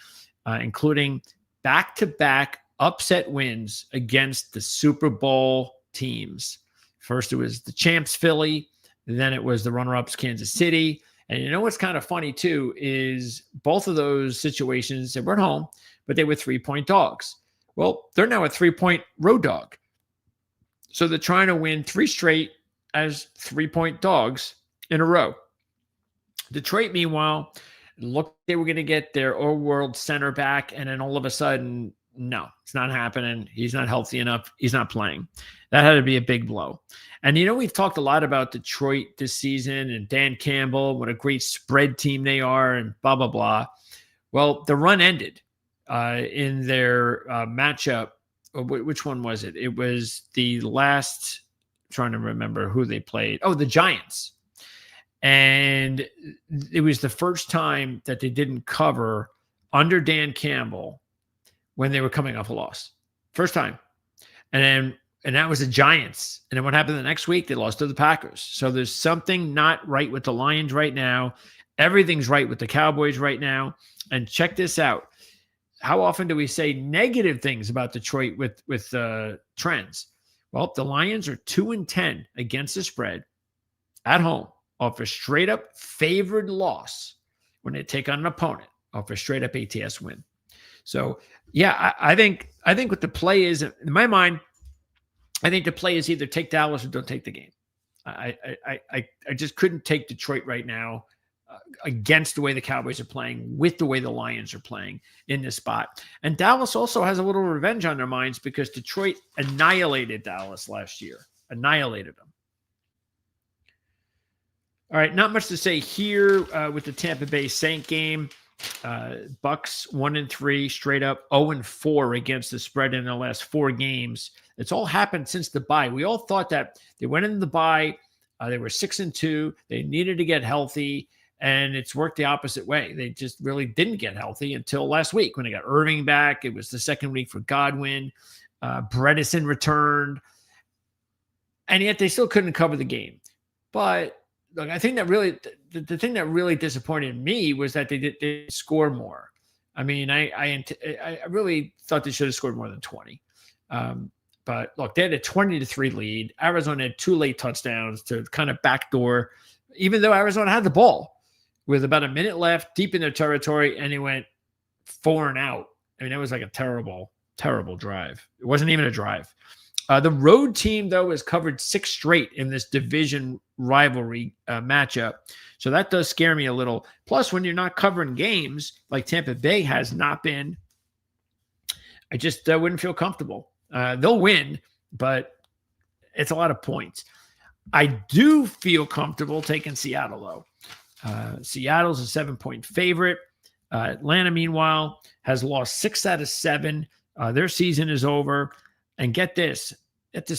including back-to-back upset wins against the Super Bowl teams. First, it was the champs Philly. Then it was the runner-ups Kansas City. And you know what's kind of funny, too, is both of those situations, they weren't home, but they were 3-point dogs. Well, they're now a 3-point road dog. So they're trying to win 3 straight as 3-point dogs in a row. Detroit, meanwhile, looked like they were going to get their all-world center back, and then all of a sudden, no, it's not happening. He's not healthy enough. He's not playing. That had to be a big blow. And, we've talked a lot about Detroit this season and Dan Campbell, what a great spread team they are, and blah, blah, blah. Well, the run ended in their matchup. Which one was it? It was the last, trying to remember who they played. Oh, the Giants. And it was the first time that they didn't cover under Dan Campbell when they were coming off a loss. First time. And that was the Giants. And then what happened the next week? They lost to the Packers. So there's something not right with the Lions right now. Everything's right with the Cowboys right now. And check this out. How often do we say negative things about Detroit with trends? Well, the Lions are 2-10 against the spread at home off a straight up favored loss when they take on an opponent off a straight up ATS win. So yeah, I think what the play is, in my mind, I think the play is either take Dallas or don't take the game. I just couldn't take Detroit right now. Against the way the Cowboys are playing, with the way the Lions are playing in this spot. And Dallas also has a little revenge on their minds because Detroit annihilated Dallas last year. Annihilated them. All right, not much to say here with the Tampa Bay Saint game. Bucks 1-3, straight up 0-4 against the spread in the last 4 games. It's all happened since the bye. We all thought that they went into the bye. They were 6-2. They needed to get healthy. And it's worked the opposite way. They just really didn't get healthy until last week when they got Irving back. It was the second week for Godwin. Bredesen returned. And yet they still couldn't cover the game. But look, I think that really, the thing that really disappointed me was that they didn't score more. I mean, I really thought they should have scored more than 20. But look, they had a 20-3 lead. Arizona had 2 late touchdowns to kind of backdoor, even though Arizona had the ball. With about a minute left, deep in their territory, and he went 4 and out. I mean, it was like a terrible, terrible drive. It wasn't even a drive. The road team, though, has covered 6 straight in this division rivalry matchup. So that does scare me a little. Plus, when you're not covering games like Tampa Bay has not been, I just wouldn't feel comfortable. They'll win, but it's a lot of points. I do feel comfortable taking Seattle, though. Seattle's a 7-point favorite. Atlanta, meanwhile, has lost 6 out of 7. Their season is over. And get this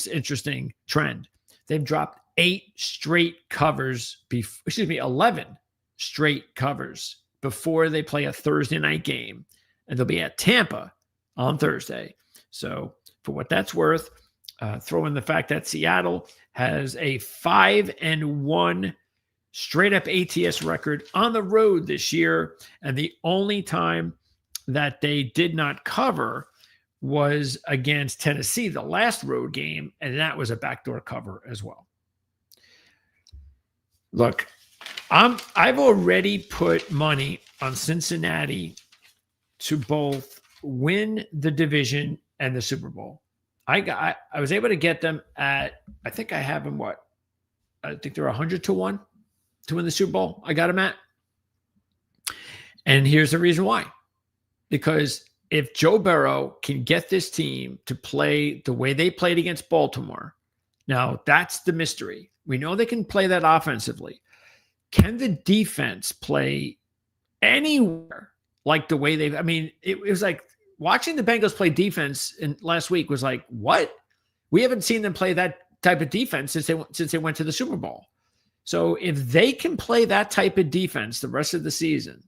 interesting trend. They've dropped 8 straight covers, 11 straight covers before they play a Thursday night game. And they'll be at Tampa on Thursday. So for what that's worth, throw in the fact that Seattle has a 5-1 straight up ATS record on the road this year. And the only time that they did not cover was against Tennessee, the last road game, and that was a backdoor cover as well. Look, I've already put money on Cincinnati to both win the division and the Super Bowl. I was able to get them at, I think I have them I think they're 100-1 to win the Super Bowl. I got them at. And here's the reason why. Because if Joe Burrow can get this team to play the way they played against Baltimore, now that's the mystery. We know they can play that offensively. Can the defense play anywhere like the way it was like watching the Bengals play defense last week was like, what? We haven't seen them play that type of defense since they went to the Super Bowl. So if they can play that type of defense the rest of the season,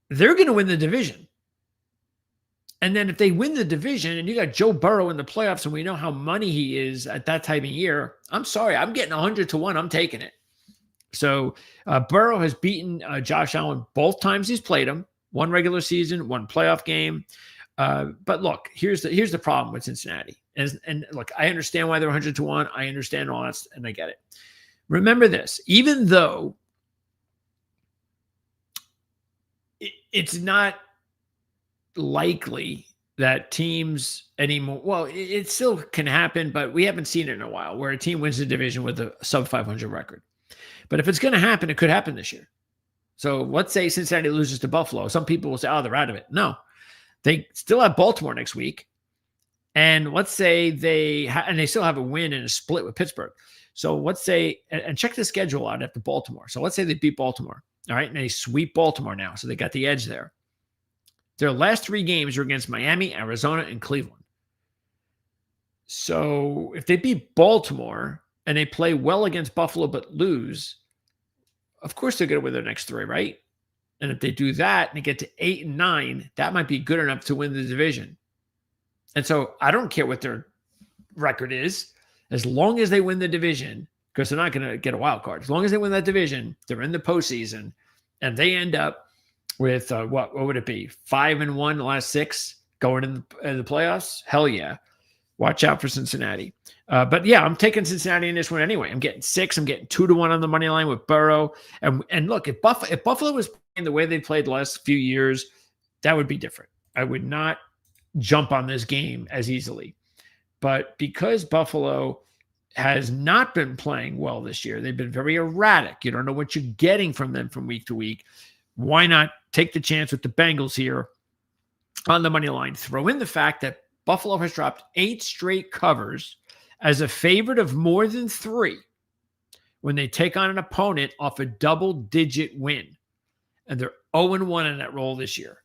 they're going to win the division. And then if they win the division and you got Joe Burrow in the playoffs and we know how money he is at that time of year, I'm sorry, I'm getting 100-1. I'm taking it. So Burrow has beaten Josh Allen both times he's played him, one regular season, one playoff game. But look, here's the problem with Cincinnati. And look, I understand why they're 100-1. I understand all that, and I get it. Remember this, even though it's not likely that teams anymore, well, it still can happen, but we haven't seen it in a while where a team wins the division with a sub 500 record. But if it's going to happen, it could happen this year. So let's say Cincinnati loses to Buffalo. Some people will say, oh, they're out of it. No, they still have Baltimore next week. And let's say they still have a win and a split with Pittsburgh. So let's say, and check the schedule out after Baltimore. So let's say they beat Baltimore. All right. And they sweep Baltimore now. So they got the edge there. Their last 3 games are against Miami, Arizona, and Cleveland. So if they beat Baltimore and they play well against Buffalo but lose, of course they're going to win their next 3, right? And if they do that and they get to 8 and 9, that might be good enough to win the division. And so I don't care what their record is, as long as they win the division, because they're not going to get a wild card. As long as they win that division, they're in the postseason, and they end up with what would it be? 5-1 the last 6 going in the playoffs. Hell yeah! Watch out for Cincinnati. But yeah, I'm taking Cincinnati in this one anyway. I'm getting 6. I'm getting 2-1 on the money line with Burrow. And look, if Buffalo was playing the way they played the last few years, that would be different. I would not jump on this game as easily. But because Buffalo has not been playing well this year, they've been very erratic. You don't know what you're getting from them from week to week. Why not take the chance with the Bengals here on the money line? Throw in the fact that Buffalo has dropped 8 straight covers as a favorite of more than 3 when they take on an opponent off a double-digit win. And they're 0-1 in that role this year.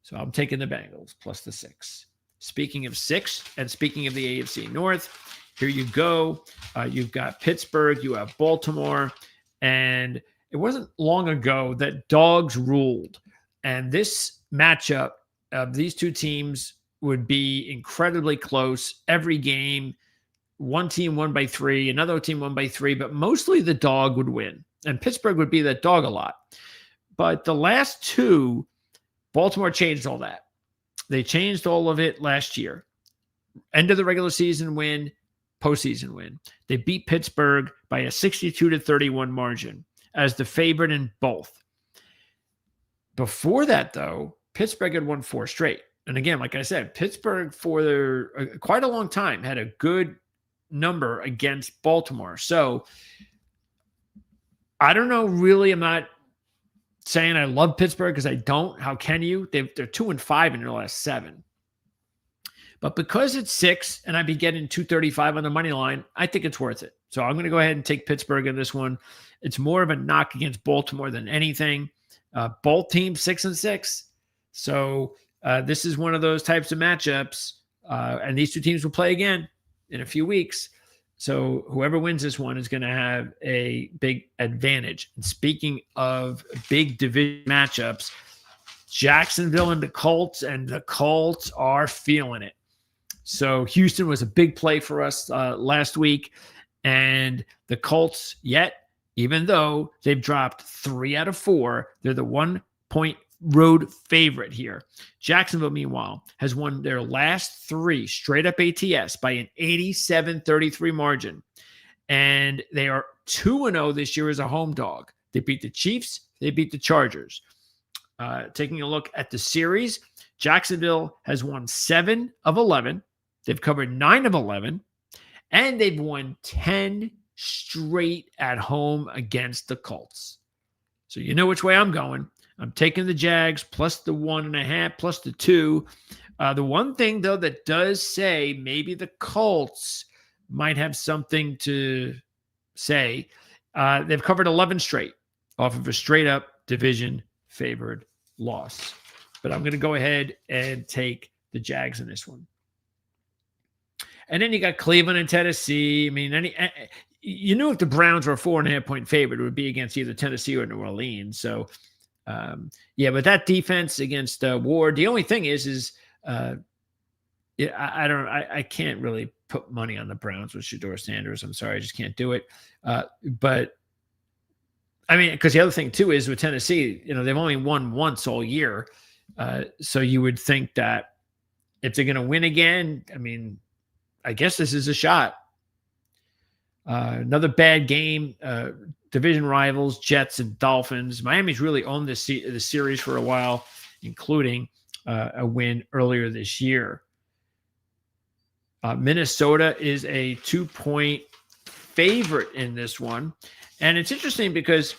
So I'm taking the Bengals plus the 6. Speaking of 6, and speaking of the AFC North, here you go. You've got Pittsburgh, you have Baltimore, and it wasn't long ago that dogs ruled. And this matchup of these two teams would be incredibly close every game. One team won by 3, another team won by 3, but mostly the dog would win. And Pittsburgh would be that dog a lot. But the last 2, Baltimore changed all that. They changed all of it last year. End of the regular season win, postseason win. They beat Pittsburgh by a 62-31 margin as the favorite in both. Before that, though, Pittsburgh had won 4 straight. And again, like I said, Pittsburgh for quite a long time had a good number against Baltimore. So I don't know, really, I'm not saying I love Pittsburgh because I don't. How can you? They're 2-5 in their last 7. But because it's 6 and I'd be getting 235 on the money line, I think it's worth it. So I'm going to go ahead and take Pittsburgh in this one. It's more of a knock against Baltimore than anything. Both teams 6-6. So this is one of those types of matchups. And these two teams will play again in a few weeks. So whoever wins this one is going to have a big advantage. And speaking of big division matchups, Jacksonville and the Colts are feeling it. So Houston was a big play for us last week. And the Colts, even though they've dropped 3 out of 4, they're the 1-point road favorite here. Jacksonville, meanwhile, has won their last 3 straight up ATS by an 87-33 margin. And they are 2-0 this year as a home dog. They beat the Chiefs. They beat the Chargers. Taking a look at the series, Jacksonville has won 7 of 11. They've covered 9 of 11. And they've won 10 straight at home against the Colts. So you know which way I'm going. I'm taking the Jags plus the 1.5 plus the 2. The one thing, though, that does say maybe the Colts might have something to say. They've covered 11 straight off of a straight-up division-favored loss. But I'm going to go ahead and take the Jags in this one. And then you got Cleveland and Tennessee. I mean, you knew if the Browns were a 4.5-point favorite, it would be against either Tennessee or New Orleans. So, but that defense against Ward, the only thing is I can't really put money on the Browns with Shedeur Sanders. I'm sorry, I just can't do it. But I mean, because the other thing too is with Tennessee, they've only won once all year. So you would think that if they're going to win again, I mean, I guess this is a shot. Another bad game. Division rivals, Jets and Dolphins. Miami's really owned the series for a while, including a win earlier this year. Minnesota is a 2-point favorite in this one. And it's interesting because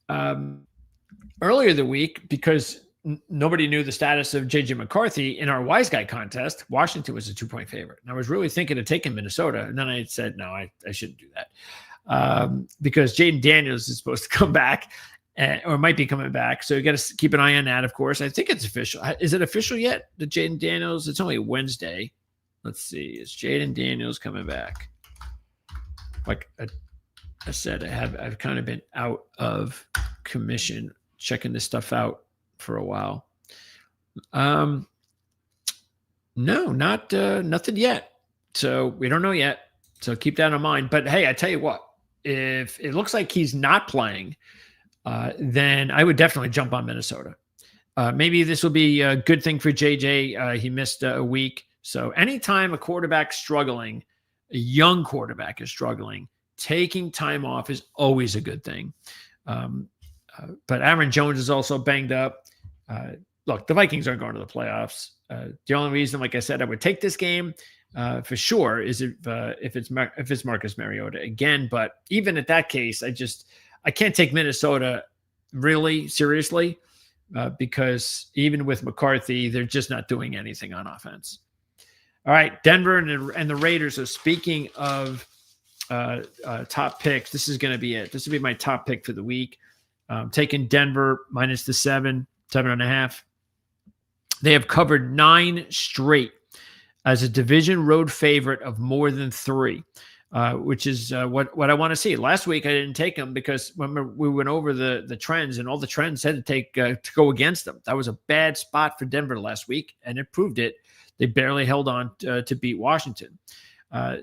earlier the week, because nobody knew the status of J.J. McCarthy in our Wise Guy contest, Washington was a 2-point favorite. And I was really thinking of taking Minnesota. And then I said, no, I shouldn't do that. Because Jaden Daniels is supposed to come back or might be coming back. So you got to keep an eye on that, of course. I think it's official. Is it official yet? The Jaden Daniels? It's only Wednesday. Let's see. Is Jaden Daniels coming back? Like I said, I've kind of been out of commission checking this stuff out for a while. No, nothing yet. So we don't know yet. So keep that in mind. But hey, I tell you what, if it looks like he's not playing, then I would definitely jump on Minnesota. Maybe this will be a good thing for JJ. He missed a week. So anytime a quarterback's struggling, a young quarterback is struggling, taking time off is always a good thing. But Aaron Jones is also banged up. Look, the Vikings aren't going to the playoffs. The only reason, like I said, I would take this game for sure is if it's Marcus Mariota again. But even at that case, I can't take Minnesota really seriously because even with McCarthy, they're just not doing anything on offense. All right, Denver and the Raiders. So speaking of top picks, this is going to be it. This will be my top pick for the week. Taking Denver minus the 7.5. They have covered 9 straight as a division road favorite of more than 3, which is what I want to see. Last week I didn't take them because when we went over the trends, and all the trends said to go against them. That was a bad spot for Denver last week, and it proved it. They barely held on to beat Washington.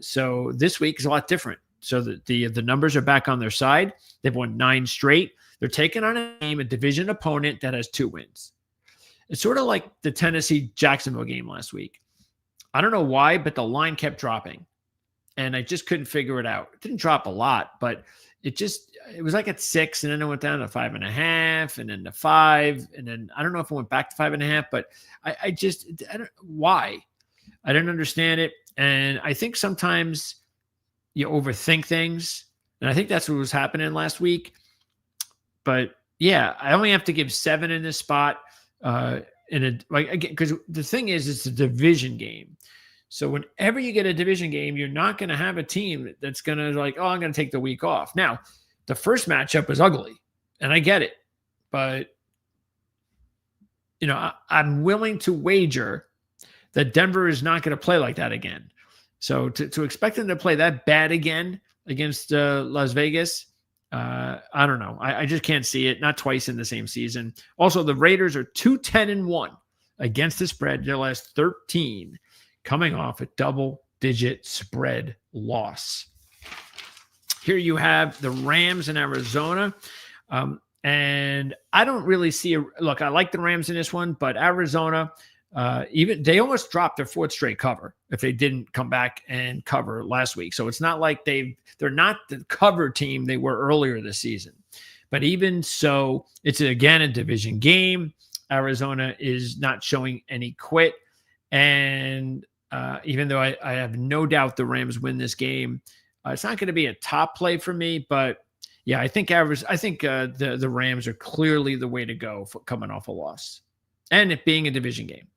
So this week is a lot different. So the numbers are back on their side. They've won 9 straight. They're taking on a division opponent that has 2 wins. It's sort of like the Tennessee-Jacksonville game last week. I don't know why, but the line kept dropping, and I just couldn't figure it out. It didn't drop a lot, but it was like at 6, and then it went down to 5.5, and then to 5, and then I don't know if it went back to 5.5, but I don't why. I don't understand it, and I think sometimes you overthink things, and I think that's what was happening last week. But yeah, I only have to give 7 in this spot. Because the thing is, it's a division game. So whenever you get a division game, you're not going to have a team that's going to I'm going to take the week off. Now, the first matchup is ugly, and I get it, but I'm willing to wager that Denver is not going to play like that again. So to expect them to play that bad again against Las Vegas, I don't know. I just can't see it. Not twice in the same season. Also, the Raiders are 2-10-1 against the spread. Their last 13 coming off a double-digit spread loss. Here you have the Rams in Arizona. And I don't really see look, I like the Rams in this one, but Arizona, even they almost dropped their fourth straight cover if they didn't come back and cover last week. So it's not like they're not the cover team they were earlier this season. But even so, it's again a division game. Arizona is not showing any quit. And even though I have no doubt the Rams win this game, it's not going to be a top play for me. But yeah, I think the Rams are clearly the way to go for coming off a loss, and it being a division game.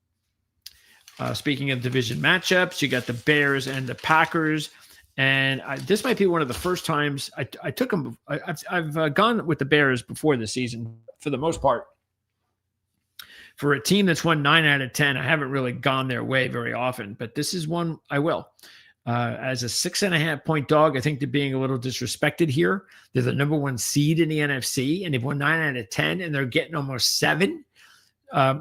Speaking of division matchups, you got the Bears and the Packers, and this might be one of the first times I took them. I've gone with the Bears before this season for the most part. For a team that's won 9 out of 10, I haven't really gone their way very often, but this is one I will. As a 6.5-point dog, I think they're being a little disrespected here. They're the number 1 seed in the NFC, and they've won 9 out of 10, and they're getting almost 7.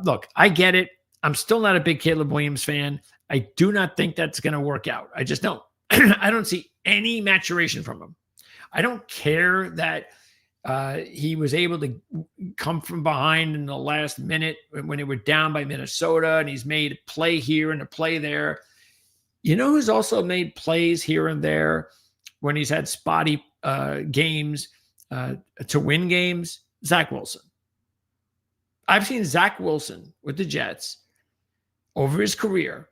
Look, I get it. I'm still not a big Caleb Williams fan. I do not think that's going to work out. I just don't. I don't see any maturation from him. I don't care that he was able to come from behind in the last minute when they were down by Minnesota, and he's made a play here and a play there. You know who's also made plays here and there when he's had spotty games to win games? Zach Wilson. I've seen Zach Wilson with the Jets over his career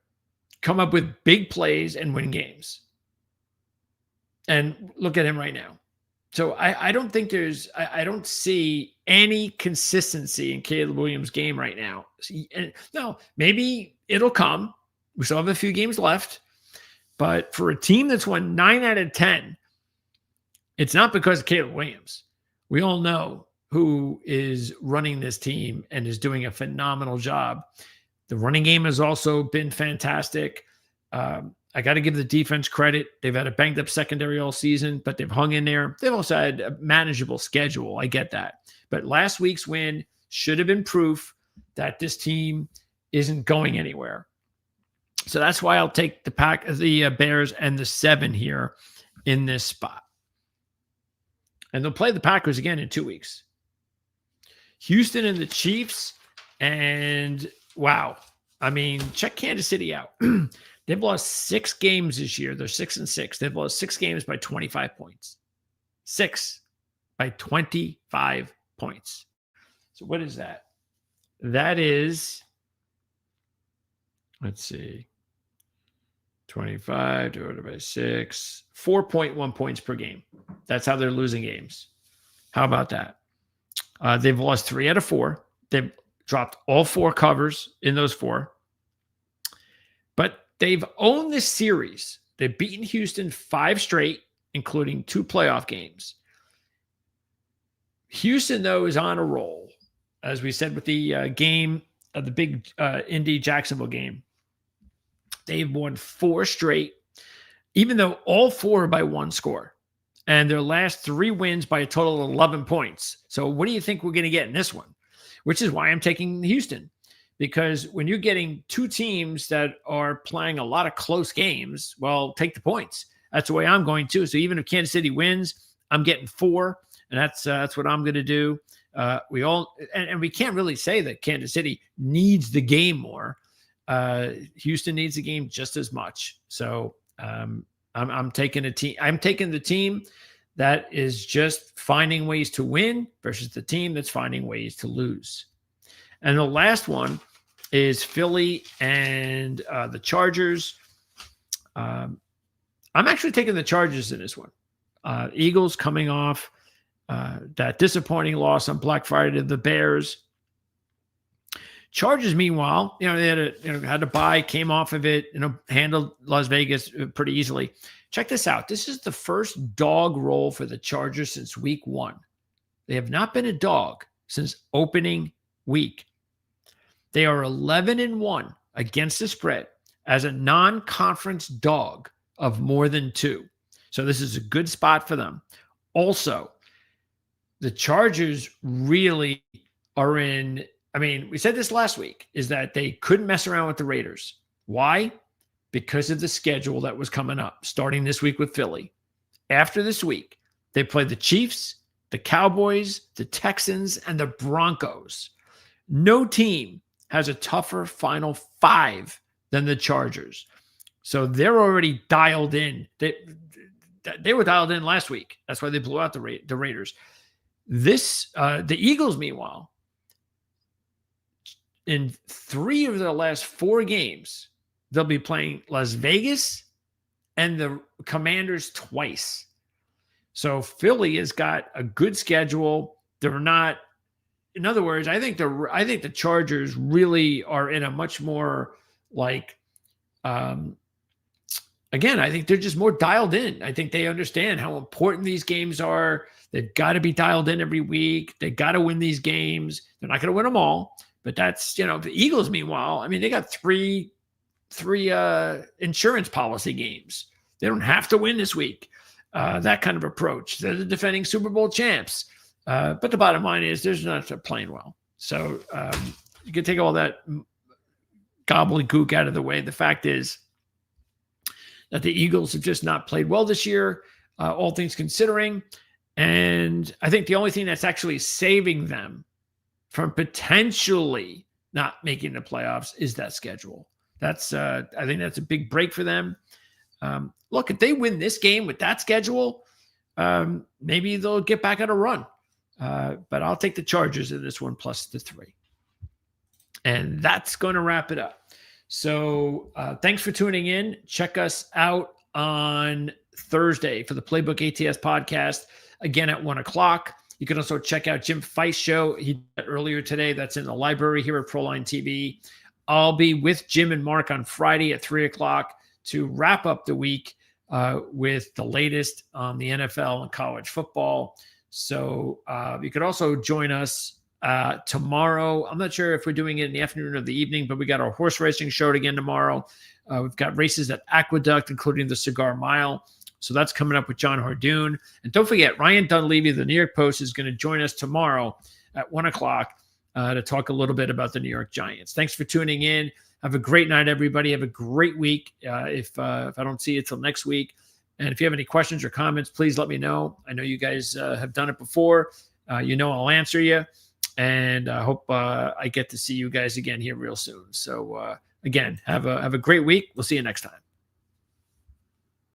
come up with big plays and win games. And look at him right now. So I don't think I don't see any consistency in Caleb Williams' game right now. No, maybe it'll come. We still have a few games left. But for a team that's won 9 out of 10, it's not because of Caleb Williams. We all know who is running this team and is doing a phenomenal job. The running game has also been fantastic. I got to give the defense credit. They've had a banged up secondary all season, but they've hung in there. They've also had a manageable schedule. I get that. But last week's win should have been proof that this team isn't going anywhere. So that's why I'll take the Bears and the 7 here in this spot. And they'll play the Packers again in 2 weeks. Houston and the Chiefs. And wow. I mean, check Kansas City out. They've lost 6 games this year. They're 6-6. They've lost 6 games by 25 points. 6 by 25 points. So what is that? That is, let's see, 25 divided by 6, 4.1 points per game. That's how they're losing games. How about that? They've lost 3 out of 4. They've dropped all 4 covers in those 4. But they've owned this series. They've beaten Houston 5 straight, including 2 playoff games. Houston, though, is on a roll. As we said with the game, the big Indy-Jacksonville game. They've won 4 straight, even though all 4 are by 1 score. And their last 3 wins by a total of 11 points. So what do you think we're going to get in this one? Which is why I'm taking Houston. Because when you're getting 2 teams that are playing a lot of close games, well, take the points. That's the way I'm going to. So even if Kansas City wins, I'm getting 4, and that's what I'm going to do. We can't really say that Kansas City needs the game more. Houston needs the game just as much. So I'm taking a team. I'm taking the team that is just finding ways to win versus the team that's finding ways to lose. And the last one is Philly and the Chargers. I'm actually taking the Chargers in this one. Eagles coming off that disappointing loss on Black Friday to the Bears. Chargers, meanwhile, they had to buy, came off of it, handled Las Vegas pretty easily. Check this out. This is the first dog roll for the Chargers since week 1. They have not been a dog since opening week. They are 11-1 against the spread as a non-conference dog of more than 2. So this is a good spot for them. Also, the Chargers really are in. I mean, we said this last week, is that they couldn't mess around with the Raiders. Why? Because of the schedule that was coming up, starting this week with Philly. After this week, they play the Chiefs, the Cowboys, the Texans, and the Broncos. No team has a tougher final 5 than the Chargers. So they're already dialed in. They were dialed in last week. That's why they blew out the Raiders. The Eagles, meanwhile, in 3 of their last 4 games, they'll be playing Las Vegas and the Commanders twice. So Philly has got a good schedule. They're not, in other words, I think the Chargers really are in a much more like, again, I think they're just more dialed in. I think they understand how important these games are. They've got to be dialed in every week. They got to win these games. They're not going to win them all, but that's, the Eagles, meanwhile, I mean, they got three insurance policy games. They don't have to win this week. That kind of approach. They're the defending Super Bowl champs. But the bottom line is they're not playing well. So you can take all that gobbledygook out of the way. The fact is that the Eagles have just not played well this year, all things considering. And I think the only thing that's actually saving them from potentially not making the playoffs is that schedule. That's I think that's a big break for them. Look, if they win this game with that schedule, maybe they'll get back on a run. But I'll take the Chargers in this one plus the 3. And that's going to wrap it up. So thanks for tuning in. Check us out on Thursday for the Playbook ATS podcast, again at 1 o'clock. You can also check out Jim Feist's show he did earlier today. That's in the library here at Proline TV. I'll be with Jim and Mark on Friday at 3 o'clock to wrap up the week with the latest on the NFL and college football. So you could also join us tomorrow. I'm not sure if we're doing it in the afternoon or the evening, but we got our horse racing show again tomorrow. We've got races at Aqueduct, including the Cigar Mile. So that's coming up with John Hardoon. And don't forget, Ryan Dunleavy of the New York Post is going to join us tomorrow at 1 o'clock to talk a little bit about the New York Giants. Thanks for tuning in. Have a great night, everybody. Have a great week. If I don't see you till next week. And if you have any questions or comments, please let me know. I know you guys have done it before. I'll answer you. And I hope I get to see you guys again here real soon. So again, have a great week. We'll see you next time.